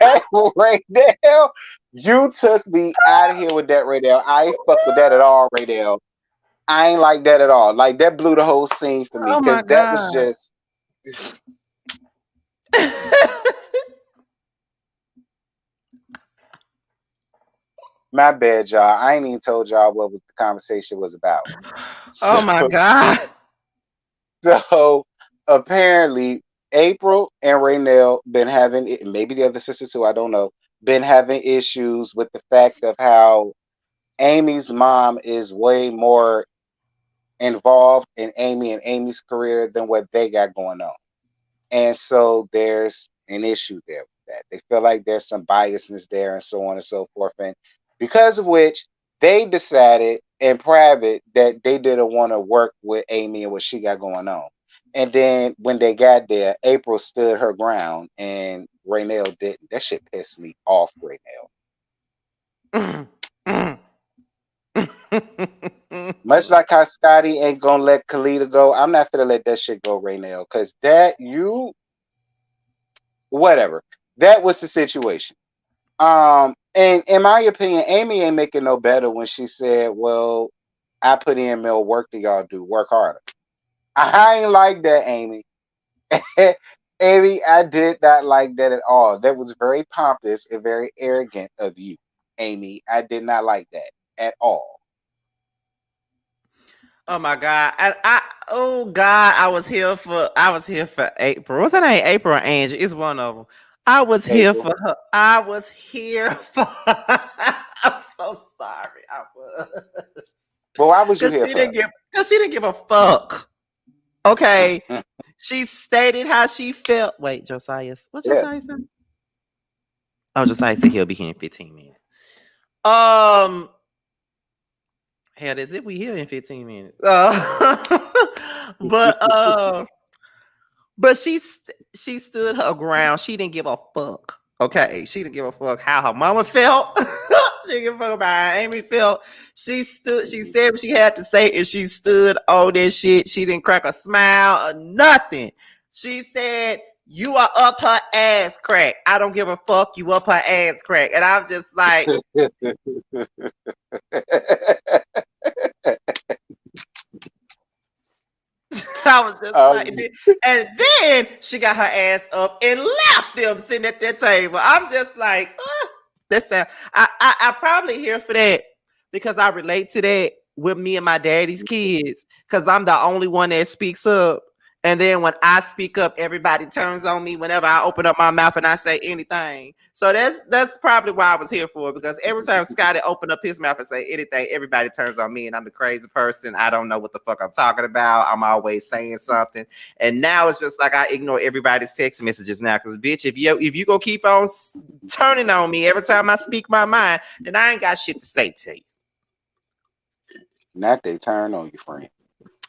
that Raynell, you took me out of here with that, Raynell. I ain't fuck with that at all, Raynell. I ain't like that at all. Like, that blew the whole scene for me. Oh my Because that was God. just, my bad, y'all. I ain't even told y'all what was, the conversation was about. Oh So, my God. so apparently, April and Raynell been having, maybe the other sisters too, I don't know, been having issues with the fact of how Amy's mom is way more involved in Amy and Amy's career than what they got going on. And so there's an issue there with that. They feel like there's some biasness there and so on and so forth. And because of which they decided in private that they didn't want to work with Amy and what she got going on. And then when they got there, April stood her ground and Raynell didn't. That shit pissed me off, Raynell. Mm, mm. Much like how Scotty ain't gonna let Kalita go, I'm not gonna let that shit go, Raynell, because that you whatever. That was the situation. And in my opinion, Amy ain't making no better when she said, well, I put in more work than y'all do. Work harder. I ain't like that, Amy. Amy, I did not like that at all. That was very pompous and very arrogant of you, Amy. I did not like that at all. Oh my God. Oh God, I was here for April. What's her name? April or Angel? It's one of them. I was here April. for her. I was here for her. I'm so sorry. I was. But why was you here for? Cause she didn't give a fuck. Okay. She stated how she felt. Wait, Josiah. What Yeah. Josiah said? Oh, Josiah said he'll be here in 15 minutes. Um, hell, is it we here in 15 minutes? But she stood her ground. She didn't give a fuck. Okay, she didn't give a fuck how her mama felt. She didn't give a fuck about her. Amy felt she stood. She said what she had to say, and she stood on this shit. She didn't crack a smile or nothing. She said, "You are up her ass crack. I don't give a fuck. You up her ass crack." And I'm just like, I was just like, and then she got her ass up and left them sitting at that table. I'm just like, that's I probably here for that because I relate to that with me and my daddy's kids because I'm the only one that speaks up. And then when I speak up, everybody turns on me whenever I open up my mouth and I say anything. So that's probably why I was here for it, because every time Scotty opened up his mouth and say anything, everybody turns on me and I'm the crazy person. I don't know what the fuck I'm talking about. I'm always saying something. And now it's just like I ignore everybody's text messages now because, bitch, if you go keep on turning on me every time I speak my mind, then I ain't got shit to say to you. Not they turn on you, friend.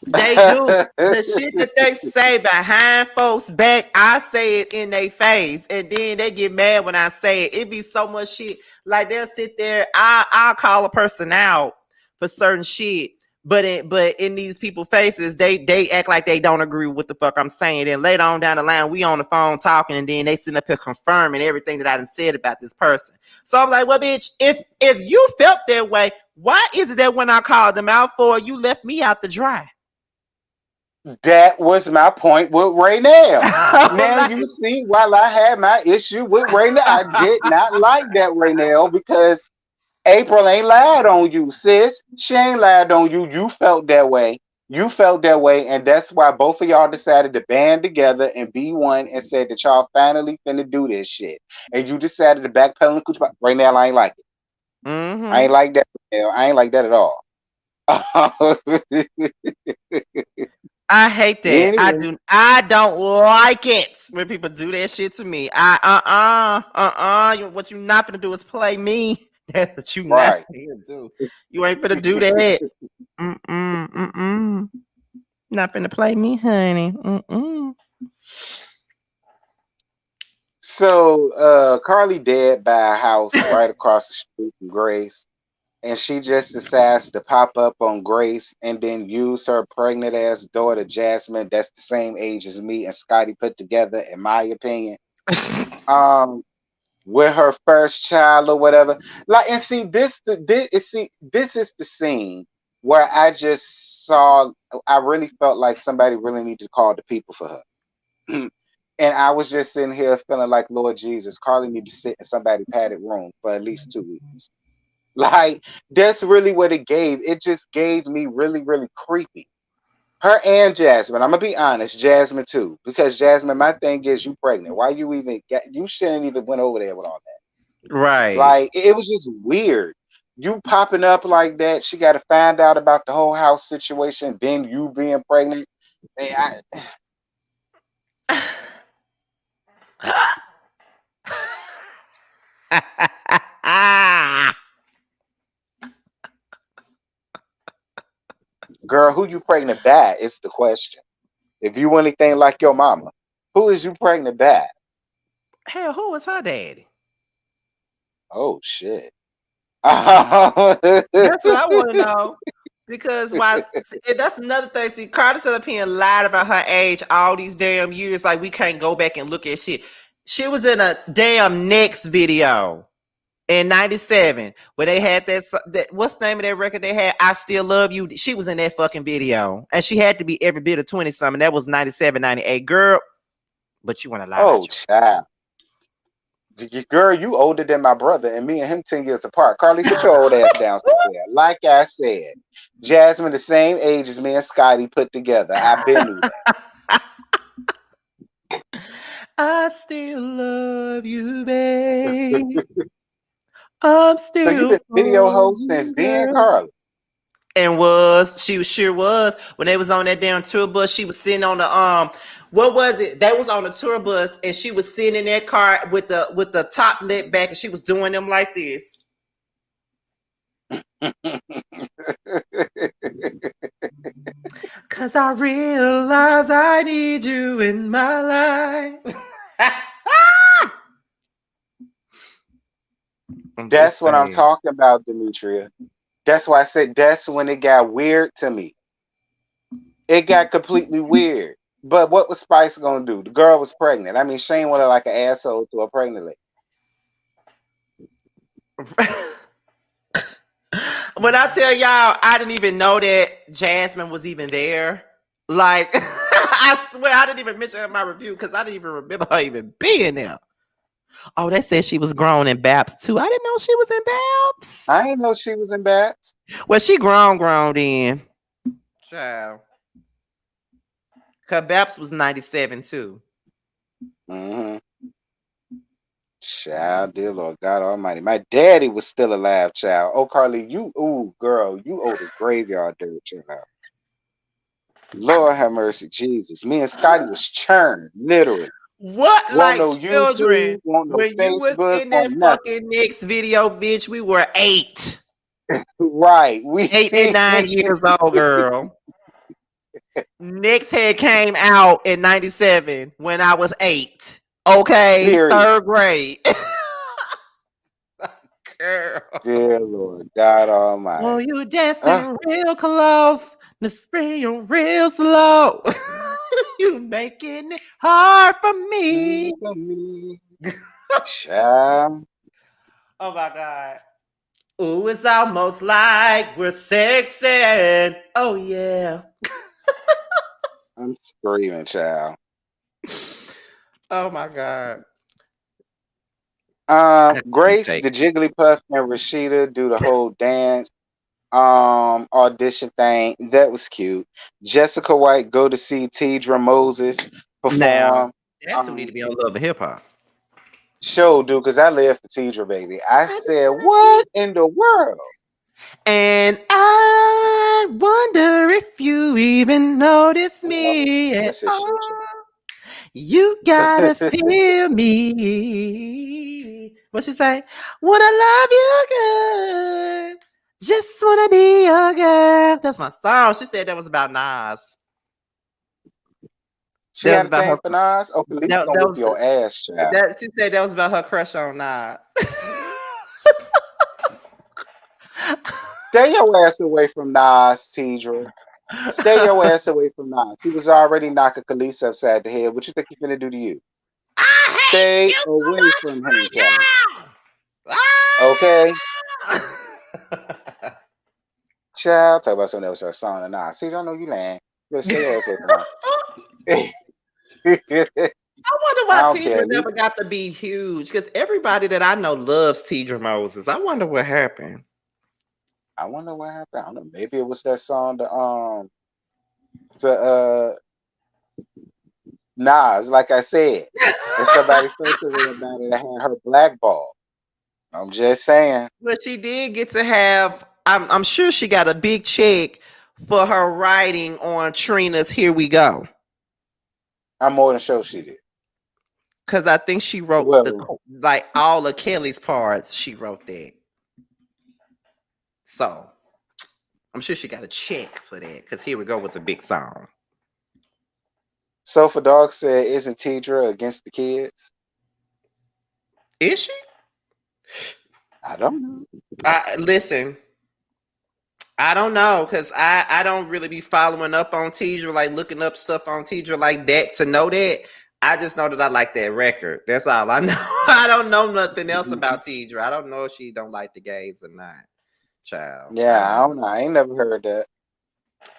They do. The shit that they say behind folks' back, I say it in their face, and then they get mad when I say it. It be so much shit. Like they'll sit there. I'll call a person out for certain shit, but in these people's faces, they act like they don't agree with what the fuck I'm saying. Then later on down the line, we on the phone talking, and then they sitting up here confirming everything that I done said about this person. So I'm like, well, bitch, if you felt that way, why is it that when I called them out for, you left me out to dry? That was my point with Ray now. Now you see, while I had my issue with Ray now, I did not like that Ray now because April ain't lied on you, sis. She ain't lied on you. You felt that way. You felt that way, and that's why both of y'all decided to band together and be one and said that y'all finally finna do this shit. And you decided to backpedal and cooch. Right now, I ain't like it. Mm-hmm. I ain't like that. I ain't like that at all. I hate that. Anyway. I don't like it when people do that shit to me. What you not gonna do is play me. That's what you not gonna do. You ain't gonna do that. Not gonna play me, honey. So Karlie dead by a house right across the street from Grace. And she just decides to pop up on Grace and then use her pregnant ass daughter Jasmine, that's the same age as me and Scotty put together, in my opinion. With her first child or whatever. Like, and see, this is the scene where I just saw, I really felt like somebody really needed to call the people for her. And I was just sitting here feeling like, Lord Jesus, Karlie need to sit in somebody's padded room for at least 2 weeks. Like, that's really what it gave. It just gave me really, really creepy. Her and Jasmine. I'm gonna be honest, Jasmine too, because Jasmine, my thing is, you pregnant. Why you even you shouldn't even went over there with all that. Right. Like, it was just weird. You popping up like that. She got to find out about the whole house situation. Then you being pregnant. Girl, who you pregnant by is the question. If you anything like your mama, who is you pregnant by? Hell, who was her daddy? Oh shit. That's what I want to know. Because that's another thing. See, Carter set up here and lied about her age all these damn years. Like, we can't go back and look at shit. She was in a damn Next video in 97 where they had that what's the name of that record they had? I Still Love You. She was in that fucking video. And she had to be every bit of 20 something. That was 97, 98. Girl, but you want to lie about Oh child. Girl, you older than my brother, and me and him 10 years apart. Karlie, sit your old ass down somewhere. Like I said, Jasmine the same age as me and Scotty put together. I've been knew that. I still love you, babe. I'm still. So you been video host since then, Karlie? And she sure was. When they was on that damn tour bus, she was sitting on the what was it? They was on the tour bus and she was sitting in that car with the top lit back and she was doing them like this. Cause I realize I need you in my life. I'm That's just what I'm saying. talking about, Demetria. That's why I said that's when it got weird to me. It got completely weird. But what was Spice gonna do? The girl was pregnant. I mean, Shane went like an asshole to a pregnant lady. When I tell y'all, I didn't even know that Jasmine was even there. Like, I swear, I didn't even mention her in my review because I didn't even remember her even being there. Oh, they said she was grown in Babs too. I didn't know she was in Babs. I didn't know she was in Bats. Well, she grown in. Child. Cause Babs was 97 too. Mm-hmm. Child, dear Lord God Almighty. My daddy was still alive, child. Oh, Karlie, girl, you owe this graveyard dirt, child. Lord have mercy, Jesus. Me and Scotty was churned, literally. What, Won't like no children? YouTube, won't no When you was Facebook, in that won't nothing. fucking next video, bitch, we were 8. Right. We 8 and 9 years old, girl. Next head came out in 97 when I was 8. Okay, period. 3rd grade. Girl. Dear Lord God Oh, Almighty. you Uh, dancing real close, the spring real slow. You making it hard for me. for me, child. Oh my God. Ooh, it's almost like we're sexing. Oh yeah. I'm screaming, child. Oh my God. I couldn't Grace, take the Jigglypuff, and Rasheeda do the whole dance audition thing. That was cute. Jessica White go to see Tidra Moses now. perform. That's who need to be on Love and Hip Hop. Show, dude, because I live for Tidra, baby. I said, what in the world? And I wonder if you even notice me at That's his shit, all. You gotta feel me. What she say? Wanna love you good. Just wanna be your girl. That's my song. She said that was about Nas. She That was had a about her. thing for Nas? Oh, police That, gonna that whip was your ass, child. that. She said that was about her crush on Nas. Stay your ass away from Nas, Tidra. Stay your ass away from Nas. He was already knocking Khalees upside the head. What you think he finna do to you? I hate Stay you so away from him, child. much Okay? right now. Child, talk about something else or song or Nas. See, don't know you lying. You better stay your ass away from Nas. I wonder I why don't Tidra care. never got to be huge. Because everybody that I know loves Tidra Moses. I wonder what happened. I wonder what happened. I don't know. Maybe it was that song to Nas, like I said. And somebody felt the way about it. I had her blackball. I'm just saying. But she did get to have. I'm sure she got a big check for her writing on Trina's "Here We Go." I'm more than sure she did. Because I think she wrote Well, like all of Kelly's parts. She wrote that. So I'm sure she got a check for that. Because "Here We Go" was a big song. Sofa Dog said, "Isn't Tidra against the kids?" Is she? I don't know. Listen. I don't know because I don't really be following up on Tidra, like looking up stuff on Tidra like that to know that. I just know that I like that record. That's all I know. I don't know nothing else about Tidra. I don't know if she don't like the gays or not. Child, I Yeah, don't I know. don't know. I ain't never heard that.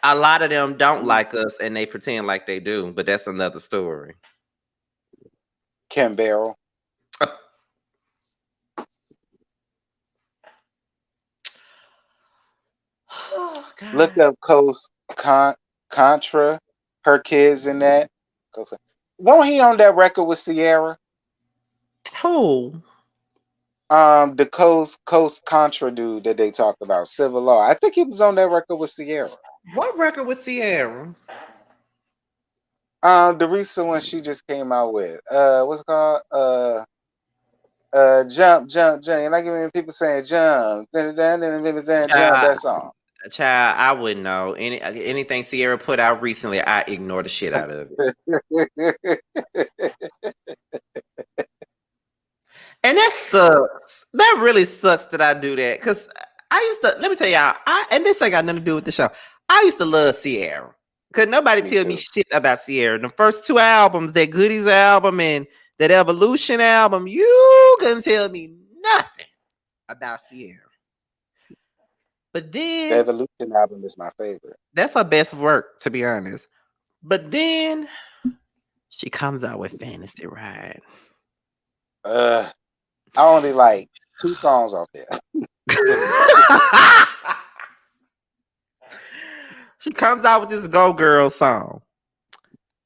A lot of them don't like us and they pretend like they do, but that's another story. Kim Barrel. Oh Look God. up Coast Contra. Her kids in that. Won't he on that record with Ciara? Who? The Coast Contra dude that they talked about, Civil Law. I think he was on that record with Ciara. What record with Ciara? The recent one she just came out with. What's it called? Jump, jump, jump. Like when people saying jump, then jump. Child, That song. child, I wouldn't know. Anything Sierra put out recently, I ignore the shit out of it. And that sucks. That that really sucks that I do that. Cause I used to let me tell y'all, and this ain't got nothing to do with the show. I used to love Ciara. Could nobody Me tell me too. shit about Ciara. The first two albums, that Goodies album and that Evolution album, you couldn't tell me nothing about Ciara. But The then Evolution album is my favorite. that's her best work, to be honest. But then she comes out with Fantasy Ride. I only like 2 songs off there. She comes out with this Go Girl song.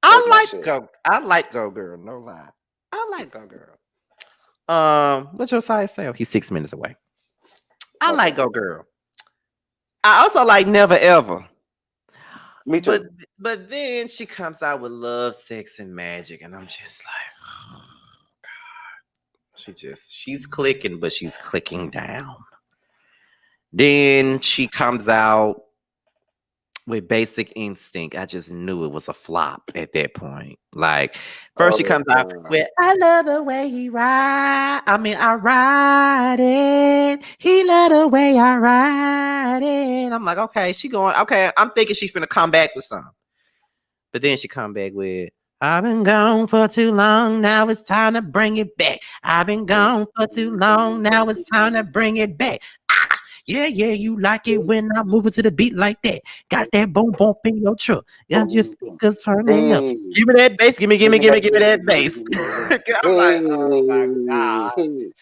That's my shit. I like Go Girl, no lie. I like Go Girl. What's Josiah say? Oh, he's 6 minutes away. I like Okay. Go Girl. I also like Never Ever. Me too. But then she comes out with Love, Sex, and Magic, and I'm just like, oh God. She's clicking, but she's clicking down. Then she comes out with Basic Instinct. I just knew it was a flop at that point. Like, first she comes out with I love the way he ride. I mean, I ride it. He love the way I ride it. I'm like, okay, she going, okay. I'm thinking she's gonna come back with something. But then she come back with I've been gone for too long. Now it's time to bring it back. I've been gone for too long. Now it's time to bring it back. Ah, yeah, you like it when I move it to the beat like that. Got that boom bump in your truck. Got your speakers turning up. Hey, Give me that bass. Give me give me that that. bass. I'm like, oh my God. Hey.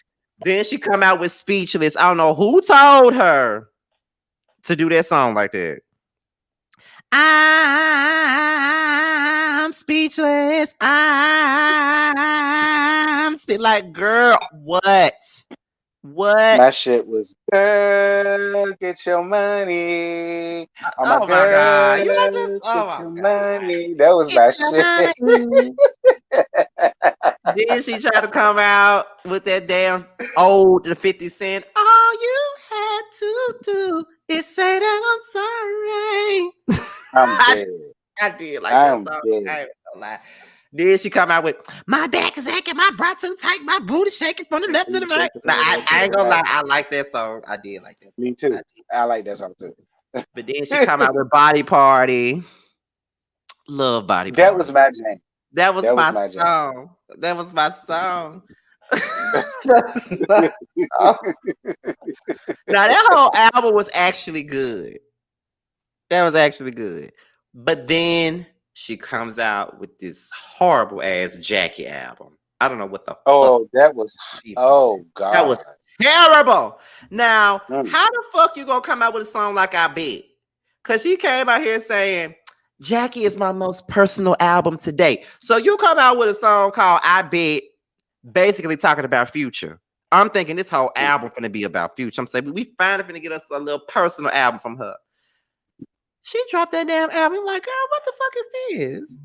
Then she come out with Speechless. I don't know who told her to do that song like that. I'm speechless. Like, girl, what? My shit was, girl, get your money. Oh my Oh my God. You like this? girl, Oh get my your God. money. That was It's my shit. mine. Then she tried to come out with that damn old the 50 Cent. All you had to do is say that I'm sorry. I'm dead. I did like that I'm song. dead. I ain't gonna lie. Then she come out with my back is aching, my bra too tight, my booty shaking from the left to the right. Now, I ain't gonna lie, I like that song. I did like that song. Me too. I like that song too. But then she come out with Body Party. Love Body Party. That was my jam. That was That was my my jam. song. That was my song. That's my song. Now that whole album was actually good. That was actually good. But then she comes out with this horrible ass Jackie album. I don't know what the fuck. Oh, that was. Oh That was God. terrible. Now, Mm. how the fuck you gonna come out with a song like I Bet? Cause she came out here saying Jackie is my most personal album today. So you come out with a song called I Bet, basically talking about Future. I'm thinking this whole album gonna be about Future. I'm saying we finally gonna get us a little personal album from her. She dropped that damn album. I'm like, girl, what the fuck is this?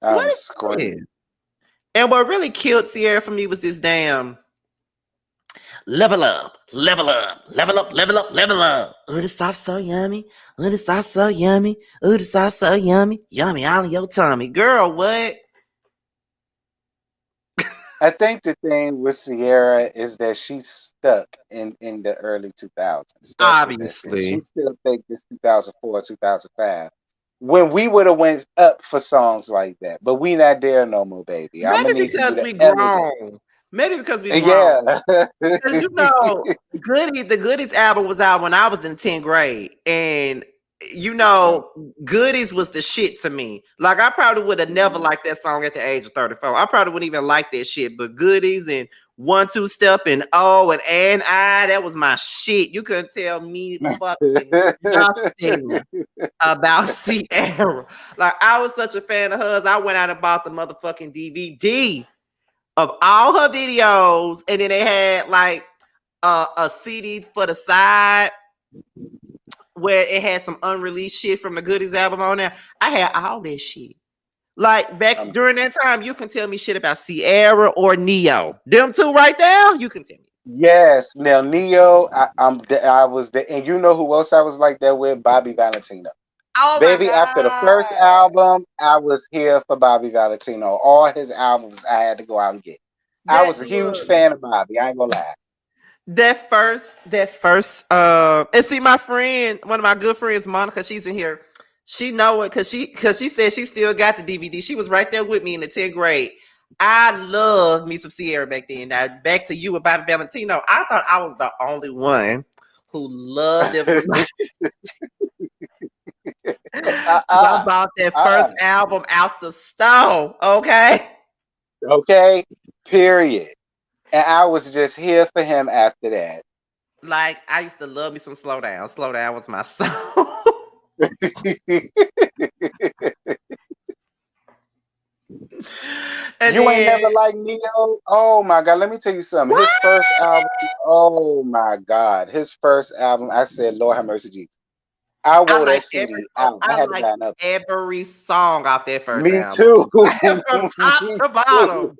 I'm screaming. And what really killed Ciara for me was this damn level up, level up, level up, level up, level up. Oh, the sauce so yummy. Oh, the sauce so yummy. Oh, the sauce so yummy. Yummy all in your tummy. Girl, what? I think the thing with Ciara is that she's stuck in the early 2000s. That's the best thing. She Obviously. still think this 2004, 2005. When we would have went up for songs like that, but we not there no more, baby. I'm gonna Maybe need for you because to we elevate. grown. Maybe because we grown. Yeah. Because you know, the Goodies album was out when I was in 10th grade. And you know, Goodies was the shit to me. Like I probably would have never liked that song at the age of 34. I probably wouldn't even like that shit. But Goodies and 1-2 Step and Oh and I, that was my shit. You couldn't tell me fucking nothing about Ciara. Like I was such a fan of hers. I went out and bought the motherfucking DVD of all her videos, and then they had like a CD for the side where it had some unreleased shit from the Goodies album on there. I had all that shit. Like back during that time, you can tell me shit about Ciara or Neo. Them two right there, you can tell me. Yes. Now Neo, I was the, and you know who else I was like that with? Bobby Valentino. Oh my Baby, after the first God. album, I was here for Bobby Valentino. All his albums, I had to go out and get. I That was a huge look. fan of Bobby. I ain't gonna lie. That first, and see my friend, one of my good friends, Monica, she's in here. She know it because she said she still got the DVD. She was right there with me in the 10th grade. I loved me some Ciara back then. Now back to you about Valentino. I thought I was the only one who loved them. Because I Uh-uh. bought that Uh-uh. first album out the store. Okay. Okay. Period. And I was just here for him after that. Like I used to love me some Slow Down. Slow Down was my song. And You ain't then never liked Neo? Oh my God. Let me tell you something. what? His first album, oh my God. His first album, I said, Lord have mercy, Jesus. I I wore like that every CD song. out. I I had to like buy another. every song off that first Me album. too. From top Me to too. bottom.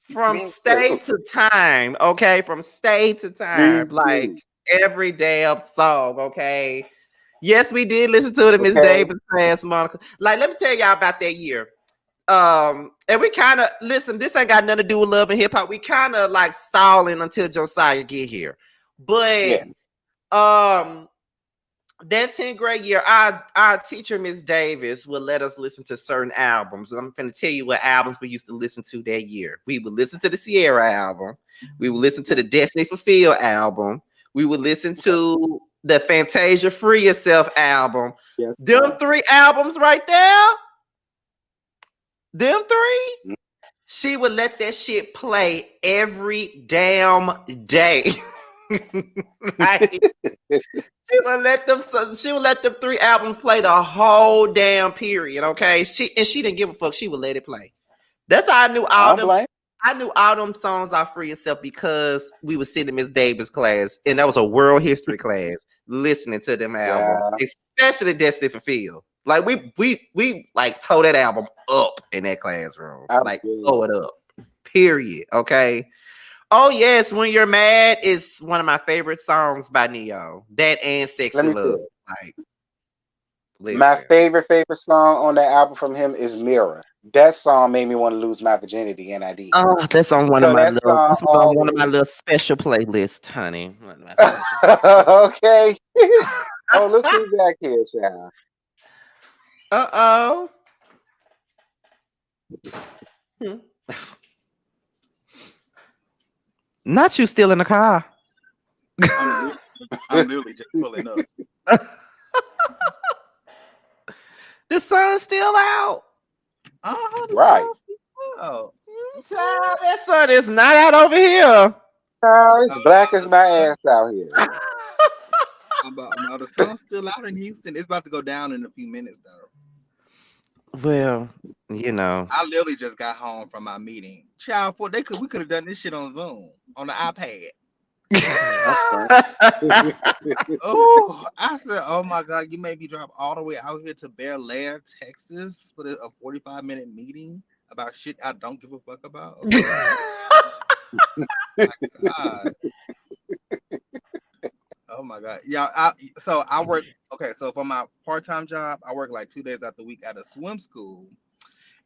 From Me too. state to time. Okay. From state to Me time. Like too. every damn song. Okay. Yes, we did listen to it in Miss Okay. Davis class, Monica. Like, let me tell y'all about that year. And we kind of listen, this ain't got nothing to do with love and hip-hop. We kind of like stalling until Josiah get here. But Yeah. um that 10th grade year, our teacher, Miss Davis, would let us listen to certain albums. And I'm going to tell you what albums we used to listen to that year. We would listen to the Ciara album. We would listen to the Destiny Fulfilled album. We would listen Okay. to the Fantasia Free Yourself album. Yes, Them ma'am. three albums right there, them three, Mm. she would let that shit play every damn day. Right? She would let them three albums play the whole damn period. Okay. She didn't give a fuck. She would let it play. That's how I knew I all don't them. blame. I knew all them songs off Free Yourself because we were sitting in Miss Davis class, and that was a world history class, listening to them albums, Yeah. especially Destiny Fulfilled. Like we like tore that album up in that classroom. I Like feel tore it up. Period. Okay. Oh yes, When You're Mad is one of my favorite songs by Neo. That and Let Sexy me tell Love. you. Like, My listen. favorite song on that album from him is Mirror. That song made me want to lose my virginity, and I did. Oh, that's on one of So my that little. song That's on one of my always. little special playlists, honey. One of my special. Okay. Oh, look who's back here, child. Uh oh. Not you still in the car. I'm literally just pulling up. The sun's still out. Oh, the Right. sun's still out. Child, that sun is not out over here. Oh, it's black as The my sun, ass out here. no, the sun's still out in Houston. It's about to go down in a few minutes, though. Well, you know. I literally just got home from my meeting. Child, we could have done this shit on Zoom on the iPad. I'm sorry. Oh, I said, oh my God, you made me drive all the way out here to Bear Lair, Texas for a 45-minute meeting about shit I don't give a fuck about. Okay. My God. Oh my God. Yeah, so I work, okay, so for my part-time job, I work like 2 days out the week at a swim school.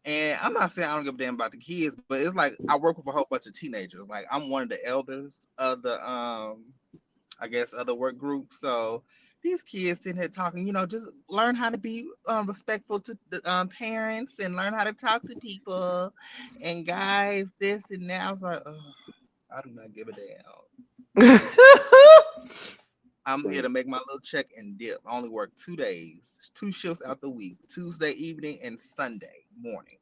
And I'm not saying I don't give a damn about the kids, but it's like I work with a whole bunch of teenagers. Like I'm one of the elders of the I guess other work group. So these kids sitting here talking, just learn how to be respectful to the parents and learn how to talk to people and guys, this and that. I was like, oh, I do not give a damn. I'm here to make my little check and dip. I only work 2 days, 2 shifts out the week, Tuesday evening and Sunday morning.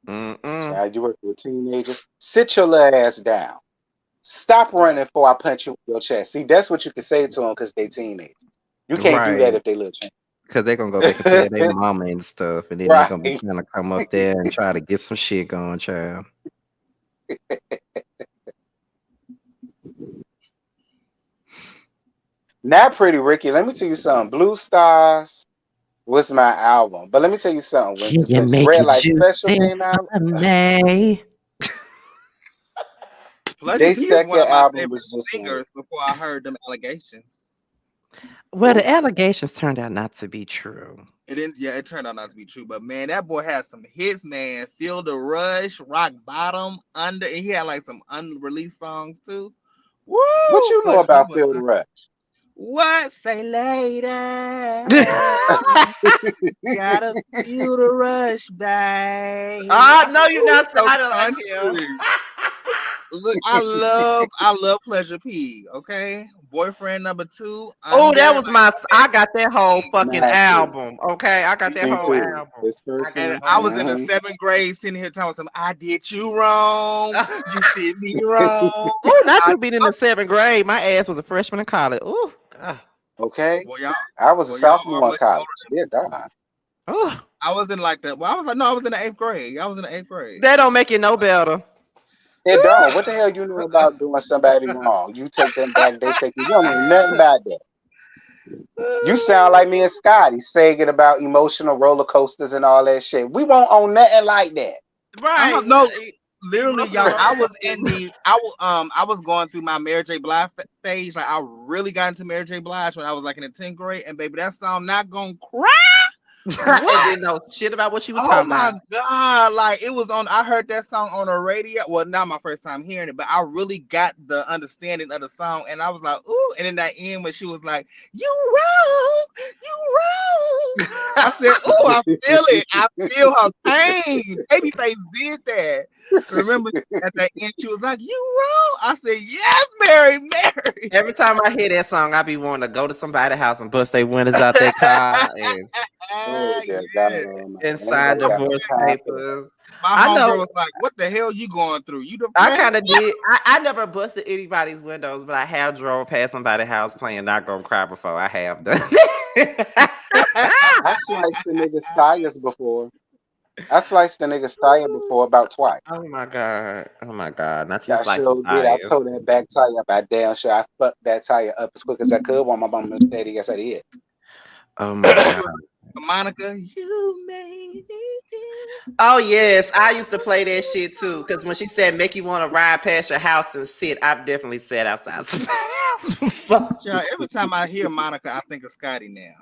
Child, you work with teenagers. Sit your little ass down. Stop running before I punch you in your chest. See, that's what you can say to them because they teenagers. You can't do that Right. if they little change. Because they're going to go back and tell their mama and stuff. And then they're going to be Right. trying to come up there and try to get some shit going, child. Now, Pretty Ricky, let me tell you something. Blue Stars was my album. But let me tell you something. Can you When make Red it Light Special juicy came out, for me? Pleasure they P is one second of my album favorite was just like, singers before I heard them allegations. Well, the Ooh, allegations turned out not to be true. It didn't. Yeah, it turned out not to be true. But man, that boy had some hits. Man, Feel the Rush, Rock Bottom, Under. And he had like some unreleased songs too. what Woo! you know But he about was Phil the Rush? what? Say later. Gotta feel the rush, babe. I No, said, you're "Ooh, not he's so sounding like him. country." Look, I love Pleasure P. Okay, boyfriend number two, Oh, that under was like my. I got that whole everything. fucking Massive. album. Okay, I got that Me whole too. album. His I first got And that one. I whole was in the Uh-huh. seventh grade, sitting here telling some, "I did you wrong. album. You did me wrong." Oh, not I you being in the seventh grade. My ass was a freshman in college. Oh, Okay. well, y'all, I was a well, y'all are sophomore in much older college. than Dear me. God. oh, I was in like the. Well, I was like, no, I was in the eighth grade. I was in the eighth grade. that don't make it no better. It don't. What the hell you know about doing somebody wrong? You take them back, they take you. You don't know nothing about that. You sound like me and Scotty singing about emotional roller coasters and all that shit. We won't own nothing like that. Right. No, literally, Emotional y'all. roller I was in coaster. the. I was going through my Mary J. Blige phase. Like I really got into Mary J. Blige when I was like in the 10th grade. And baby, that song "Not Gonna Cry." And What? didn't know shit about what she was Oh talking about. my God. Like it was on, I heard that song on the radio. Well, not my first time hearing it, but I really got the understanding of the song. And I was like, ooh. And in that end, when she was like, you wrong, you wrong. I said, ooh, I feel it. I feel her pain. Babyface did that. Remember at that end, she was like, you wrong. I said, yes, Mary, Mary. Every time I hear that song, I be wanting to go to somebody's house and bust their windows out their car Oh dear God, Yeah. and man. Ain't sign nobody got no divorce time for that. papers. My I know homegirl was like, what the hell you going through? You I depressed? kind of did. I never busted anybody's windows, but I have drove past somebody's house playing Not Gonna Cry before. I have done. I sliced the nigga's tires before. I sliced the nigga's tire before about twice. Oh my god! Oh my god! Not you I slicing sure did. I tires. tore that back tire up. I damn sure I fucked that tire up as quick as I could while my mama said yes I did. Oh my god! Monica, you made me Oh yes, I used to play that shit too. Cause when she said make you want to ride past your house and sit, I've definitely sat outside somebody's house before. feel. Every time I hear Monica, I think of Scotty now.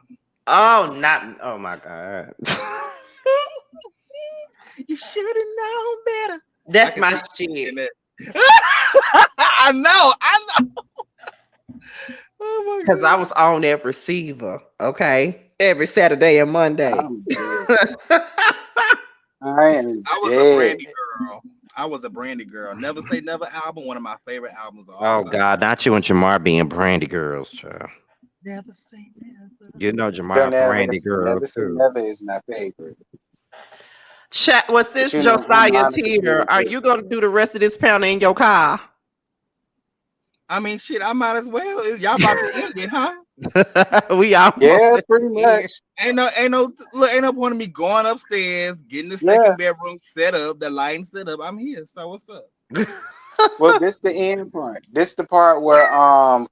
Oh, not. Oh my god. You should have known better. I That's can my see you shit. in it. I know. I know. Oh my Cause I was on that receiver. Okay, every Saturday and Monday. I'm dead. I am I was a dead. Brandy girl. I was a Brandy girl. Never Say Never album, one of my favorite albums of all Oh time. God, not you and Jamar being Brandy girls, child. Never say never. You know Don't Jamar never, Brandy girl never say too. never is my favorite. Chat, was But this you know Josiah's Monica's here? really Are good. you gonna do the rest of this pound in your car? I mean, shit, I might as well. Y'all about to end it, huh? We almost Yeah, at pretty the end. much. Ain't no point of me going upstairs, getting the Yeah. second bedroom set up, the lighting set up. I'm here. So what's up? Well, this the end part. This the part where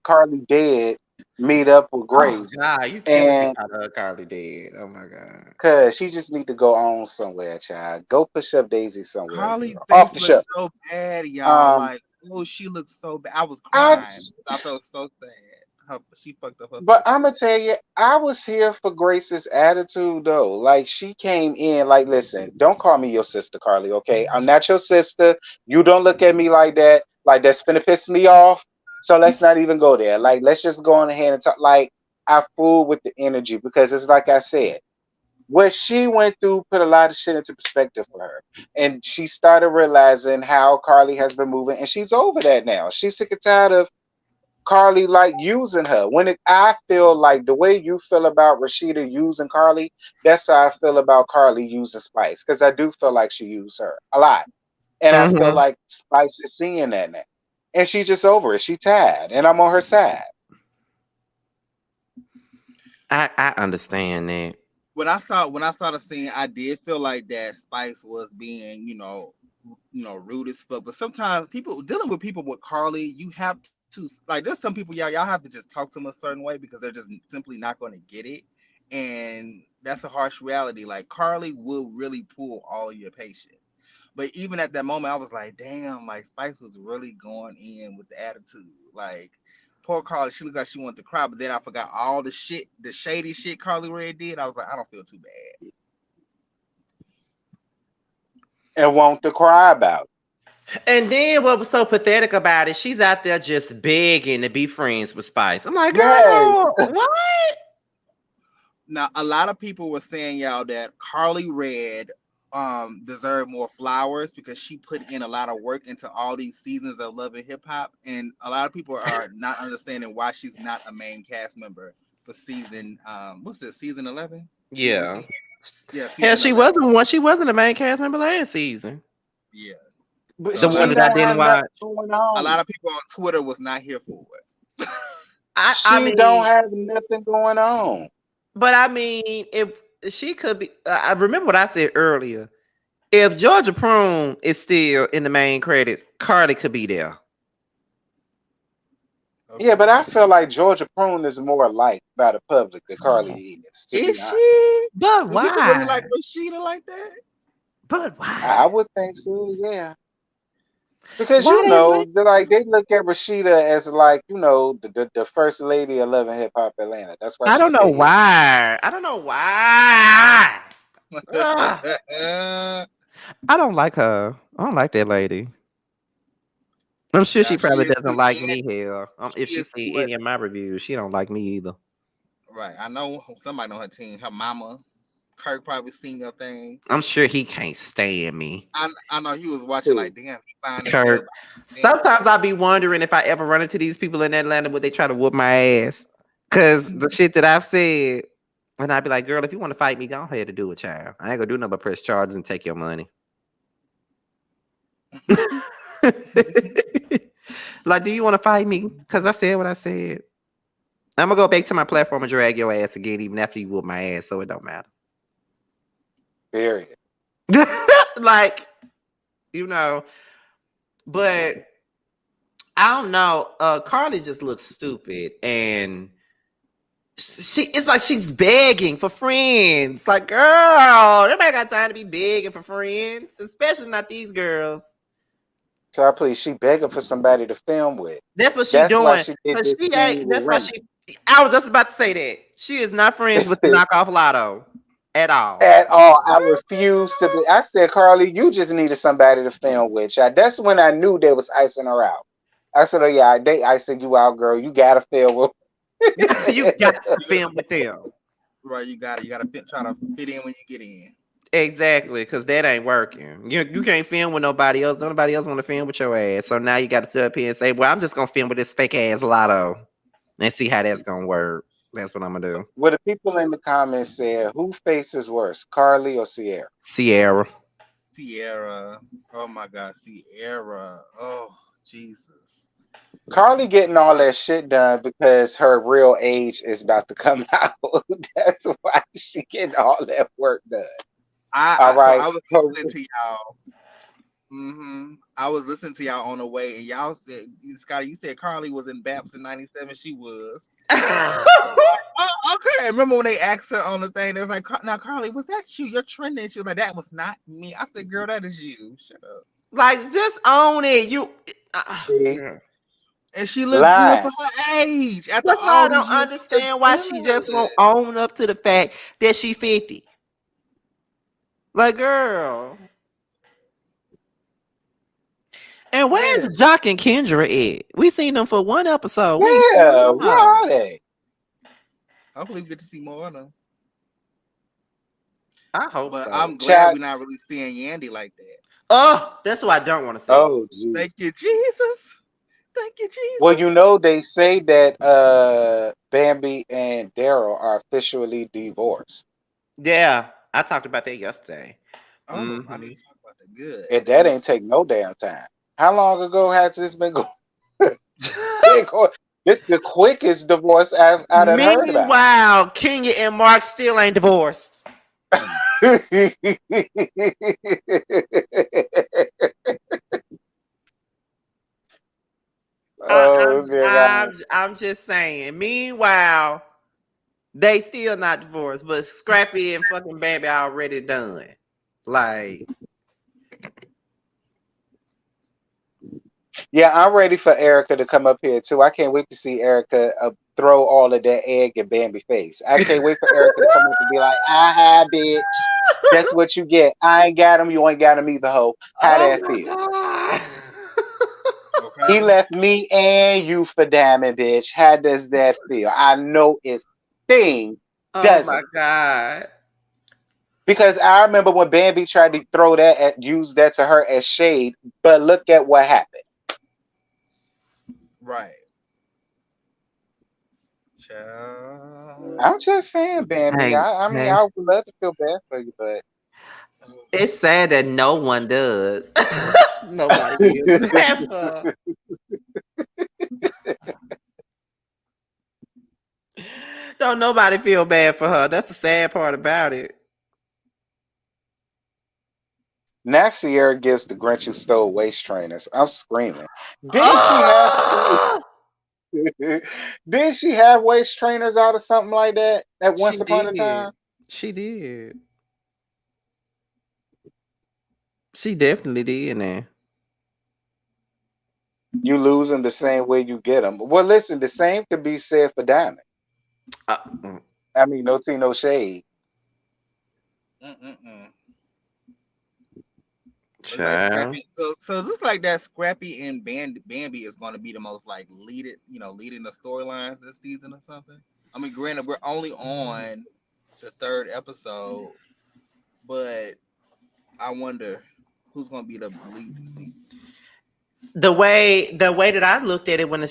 Carly dead meet up with Oh Grace, God, you killing me and out of Carly dead. Oh my God. cause she just need to go on somewhere, child. Go push up Daisy somewhere, Carly girl. Off face the looks show. so bad, y'all. Um, Like, oh, she looks so bad. I was I crying. I felt so sad. She fucked up her But face. I'm gonna tell you, I was here for Grace's attitude though. Like she came in, like, listen, don't call me your sister, Carly. Okay, I'm not your sister. You don't look at me like that. Like that's finna piss me off. So let's not even go there. Like let's just go on ahead and talk. Like I fool with the energy because it's like I said, what she went through put a lot of shit into perspective for her, and she started realizing how Carly has been moving, and she's over that now. She's sick and tired of Carly like using her. I feel like the way you feel about Rasheeda using Carly, that's how I feel about Carly using Spice. Because I do feel like she used her a lot. And I feel Mm-hmm. like Spice is seeing that now. And she's just over it. She tired. And I'm on her side. I understand that. When I saw the scene, I did feel like that Spice was being, rude as fuck. But sometimes people dealing with people with Carly, you have to like. There's some people, y'all have to just talk to them a certain way because they're just simply not going to get it, and that's a harsh reality. Like Carly will really pull all your patience. But even at that moment, I was like, damn, like Spice was really going in with the attitude. Like poor Karlie, she looked like she wanted to cry, but then I forgot all the shit, the shady shit Karlie Redd did. I was like, I don't feel too bad. And want to cry about it. And then what was so pathetic about it, she's out there just begging to be friends with Spice. I'm like, Yes. girl, what? Now, a lot of people were saying, y'all, that Karlie Redd deserved more flowers because she put in a lot of work into all these seasons of Love and Hip Hop, and a lot of people are not understanding why she's not a main cast member for season what's this, season 11? Yeah. Yeah, Hell, season she 11. wasn't one. She wasn't a main cast member last season. Yeah. But So The she one that I don't didn't have nothing watch. going a on. lot of people on Twitter was not here for it. I She don't mean, have nothing going on. but I mean, if she could be, I remember what I said earlier. If Georgia Prune is still in the main credits, Cardi could be there. Okay. Yeah, but I feel like Georgia Prune is more liked by the public than Karlie is, to Is be honest. she? But Do people really why? like Rasheeda like that? But I why? would think so, yeah. Because Why you they know, like? they look at Rashida as like, the first lady of Love and Hip Hop Atlanta. That's why I she don't know stay here. why. I don't know why. Ugh. I don't like her. I don't like that lady. I'm sure Now she she probably is doesn't too, like me. Hell, if she she is see what? any of my reviews, she don't like me either. Right. I know somebody on her team. Her mama, Kirk, probably seen your thing. I'm sure he can't stand me. I know he was watching Who? like, damn, he found this girl. Kurt. Sometimes I be wondering if I ever run into these people in Atlanta, would they try to whoop my ass? Cause the shit that I've said, and I'd be like, girl, if you want to fight me, go ahead and do it, child. I ain't gonna do nothing but press charges and take your money. Like, do you want to fight me? Cause I said what I said. I'm gonna go back to my platform and drag your ass again, even after you whoop my ass, so it don't matter. Period. Like, you know, but I don't know. Karlie just looks stupid, and it's like she's begging for friends. Like, girl, nobody got time to be begging for friends, especially not these girls. So I please, she begging for somebody to film with. That's what she That's why doing. she did Cause this she scene ain't. with That's why Remy. she. I was just about to say that she is not friends with the knockoff Lotto at all. At all. I refuse to be. I said, Karlie, you just needed somebody to film with. Child. That's when I knew they was icing her out. I said, oh yeah, they icing you out, girl. You gotta film with. You got to film with them. Right, you gotta try to fit in when you get in. Exactly, because that ain't working. You can't film with nobody else. Nobody else want to film with your ass. So now you got to sit up here and say, "Well, I'm just gonna film with this fake ass Lotto and see how that's gonna work." That's what I'm gonna do. What the people in the comments said, who faces worse, Karlie or Ciara? Ciara. Ciara. Oh my God, Ciara. Oh Jesus. Karlie getting all that shit done because her real age is about to come out. That's why she getting all that work done. All So right. I was listening to y'all. I was listening to y'all on the way, and y'all said, Scotty, you said Karlie was in Baps in '97. She was. Oh, okay. Remember when they asked her on the thing? They was like, "Now, Karlie, was that you? You're trending." She was like, "That was not me." I said, "Girl, that is you. Shut up." Like, just own it. See? Yeah. And she looked good Lie. for her age after That's why I all don't these years. She understand why looked she just good. won't own up to the fact that she 50. Like, girl. And Yeah. where's Jock and Kendra at? We seen them for one episode. We ain't seen Yeah. them Where all. are they? Hopefully, we get to see more of them. I hope But so. I'm glad Chat. we're not really seeing Yandy like that. Oh, that's what I don't want to see. Oh, jeez. Thank you, Jesus. Thank you, Well, Jesus. you know, they say that Bambi and Daryl are officially divorced. Yeah, I talked about that yesterday. Oh, I need Mhm. to talk about that. Good. And that ain't take no damn time. How long ago has this been going? This is the quickest divorce I done heard about. Meanwhile, Kenya and Mark still ain't divorced. Oh, good God. I'm just saying. Meanwhile, they still not divorced, but Scrappy and fucking Baby already done. Like, Yeah, I'm ready for Erica to come up here too. I can't wait to see Erica throw all of that egg in Bambi face. I can't wait for Erica to come up and be like, "Aha, bitch, that's what you get. I ain't got him. You ain't got him either, hoe. How Oh that my feel? god. He Okay. left me and you for diamond, bitch. How does that feel? I know it's sting, Oh doesn't my it? god. Because I remember when Bambi tried to throw that use that to her as shade, but look at what happened. Right. Child. I'm just saying, Bambi. Hey, I mean, hey. I would love to feel bad for you, but It's sad that no one does. Nobody feels bad for her. Don't nobody feel bad for her. That's the sad part about it. now Ciara gives the Grinch who stole waist trainers. I'm screaming. Didn't she have Oh! didn't she have waist trainers out or something like that at She once upon a did. time? She did. She definitely did now. You lose them the same way you get them. Well, listen, the same could be said for Diamond. Mm, I mean, no tea, no shade. Mm-mm-mm. It's like child. Scrappy. So it looks like that Scrappy and Bambi is going to be the most like leading the storylines this season or something. I mean, granted, we're only on the third episode, but I wonder who's going to be the lead this season. The way that I looked at it when when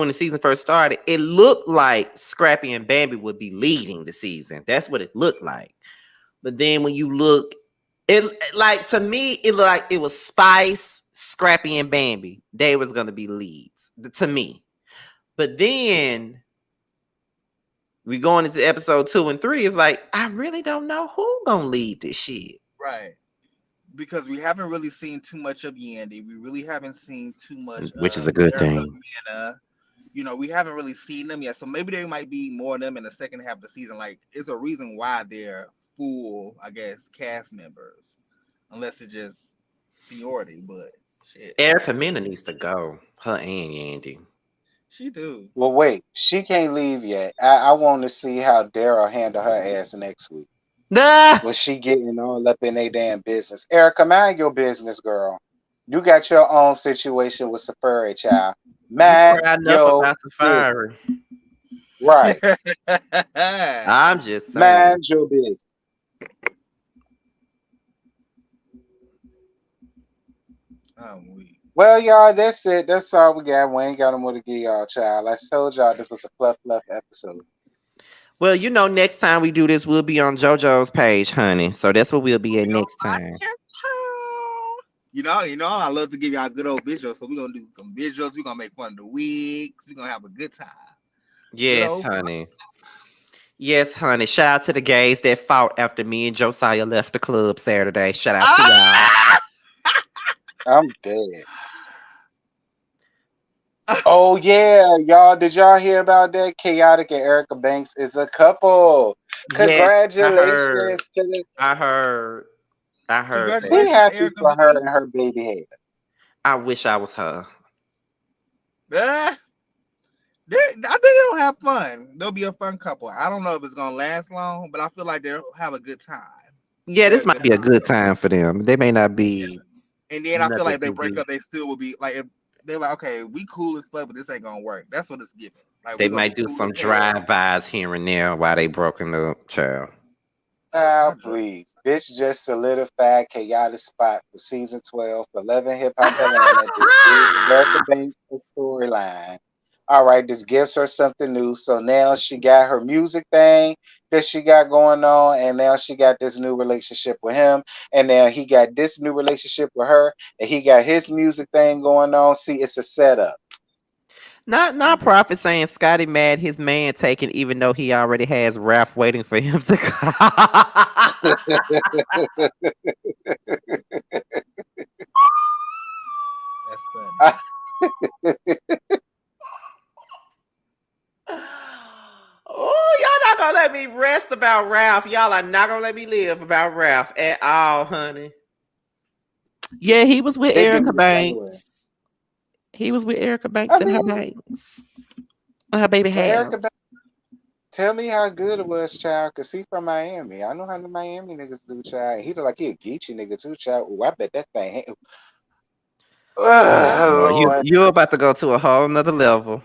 the season first started, it looked like Scrappy and Bambi would be leading the season. That's what it looked like. But then when you look, it like to me, it looked like it was Spice, Scrappy, and Bambi. They was gonna be leads to me. But then we going into episode 2 and 3. It's like I really don't know who gonna lead this shit. Right. Because we haven't really seen too much of Yandy. We really haven't seen too much Which is a of good Erica thing. Mena. We haven't really seen them yet. So maybe there might be more of them in the second half of the season. Like, it's a reason why they're full, I guess, cast members. Unless it's just seniority, but shit. Erica Mena needs to go. Her and Yandy. She do. Well, wait, she can't leave yet. I want to see how Daryl handle her ass next week. Ah! When she getting all up in their damn business. Erica, mind your business, girl. You got your own situation with Safari, child. You Mind cry enough your about business. Safari. Right. I'm just saying. Mind your business. I'm weak. Well, y'all, that's it. That's all we got. We ain't got no more to give y'all, child. I told y'all this was a fluff episode. Well, next time we do this, we'll be on JoJo's page, honey. So that's what we'll be at next time. I love to give y'all good old visuals. So we're gonna do some visuals. We're gonna make fun of the wigs. We're gonna have a good time. Yes, honey. Yes, honey. Shout out to the gays that fought after me and Josiah left the club Saturday. Shout out to y'all. I'm dead. Oh yeah, y'all! Did y'all hear about that? Chaotic and Erica Banks is a couple. Yes, I heard. Congratulations to the. I heard. I heard We that. Congratulations to happy Erica for her and Banks. her baby head. I wish I was her. I think they'll have fun. They'll be a fun couple. I don't know if it's gonna last long, but I feel like they'll have a good time. Yeah, They're this a might good be a time. good time for them. They may not be And then I feel like nothing if they too break deep. up, they still will be like if they're like, okay, we cool as fuck, but this ain't gonna work. That's what it's giving. Like They we're gonna might be do cool as some hell. drive-bys here and there while they broken up, child. Ah, Not drunk. please. This just solidified chaotic spot for season 12 for Love and Hip Hop Atlanta. This is Erica Banks' storyline. All right, this gives her something new. So now she got her music thing that she got going on, and now she got this new relationship with him, and now he got this new relationship with her, and he got his music thing going on. See, it's a setup. Not Prophet saying Scotty mad his man taken, even though he already has Ralph waiting for him to come. That's funny. Oh, y'all not gonna let me rest about Ralph. Y'all are not gonna let me live about Ralph at all, honey. Yeah, he was with They do Erica this anyway. Banks. He was with Erica Banks I and her mean, banks. Her baby well, hair. Erica, tell me how good it was, child. Cause he from Miami. I know how the Miami niggas do, child. He look like he a Geechee nigga too, child. Ooh, I bet that thing. Oh Lord, Lord. you're about to go to a whole nother level.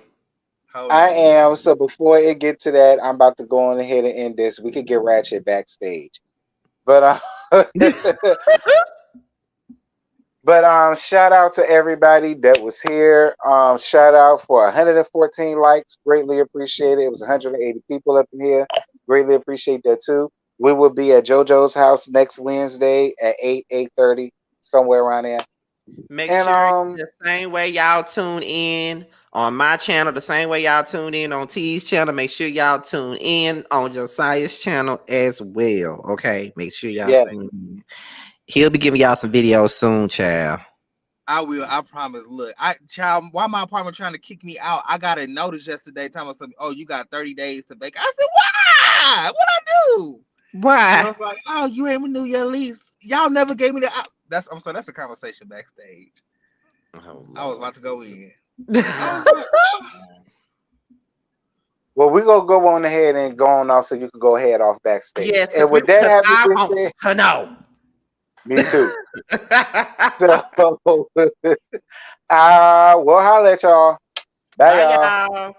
Hold I on. am. So before it get to that, I'm about to go on ahead and end this. We could get ratchet backstage, but but shout out to everybody that was here. Shout out for 114 likes. Greatly appreciate it. It was 180 people up in here. Greatly appreciate that too. We will be at JoJo's house next Wednesday at 8:30, somewhere around there. Make And sure the same way y'all tune in on my channel, the same way y'all tune in on T's channel. Make sure y'all tune in on Josiah's channel as well. Okay, make sure y'all yeah, tune in. He'll be giving y'all some videos soon, child. I will. I promise. Look, child, why my apartment trying to kick me out? I got a notice yesterday telling me something. Oh, you got 30 days to bake. I said, why? What I do? They Why? was like, oh, you ain't renew your lease. Y'all never gave me the. I'm sorry. That's a conversation backstage. Oh I was Lord. about to go in. I was like, well, we gonna go on ahead and go on off so you can go ahead off backstage. Yes, And with that because having I been want said, to know. me too. So, we'll holler at y'all. Bye, Bye, y'all. y'all.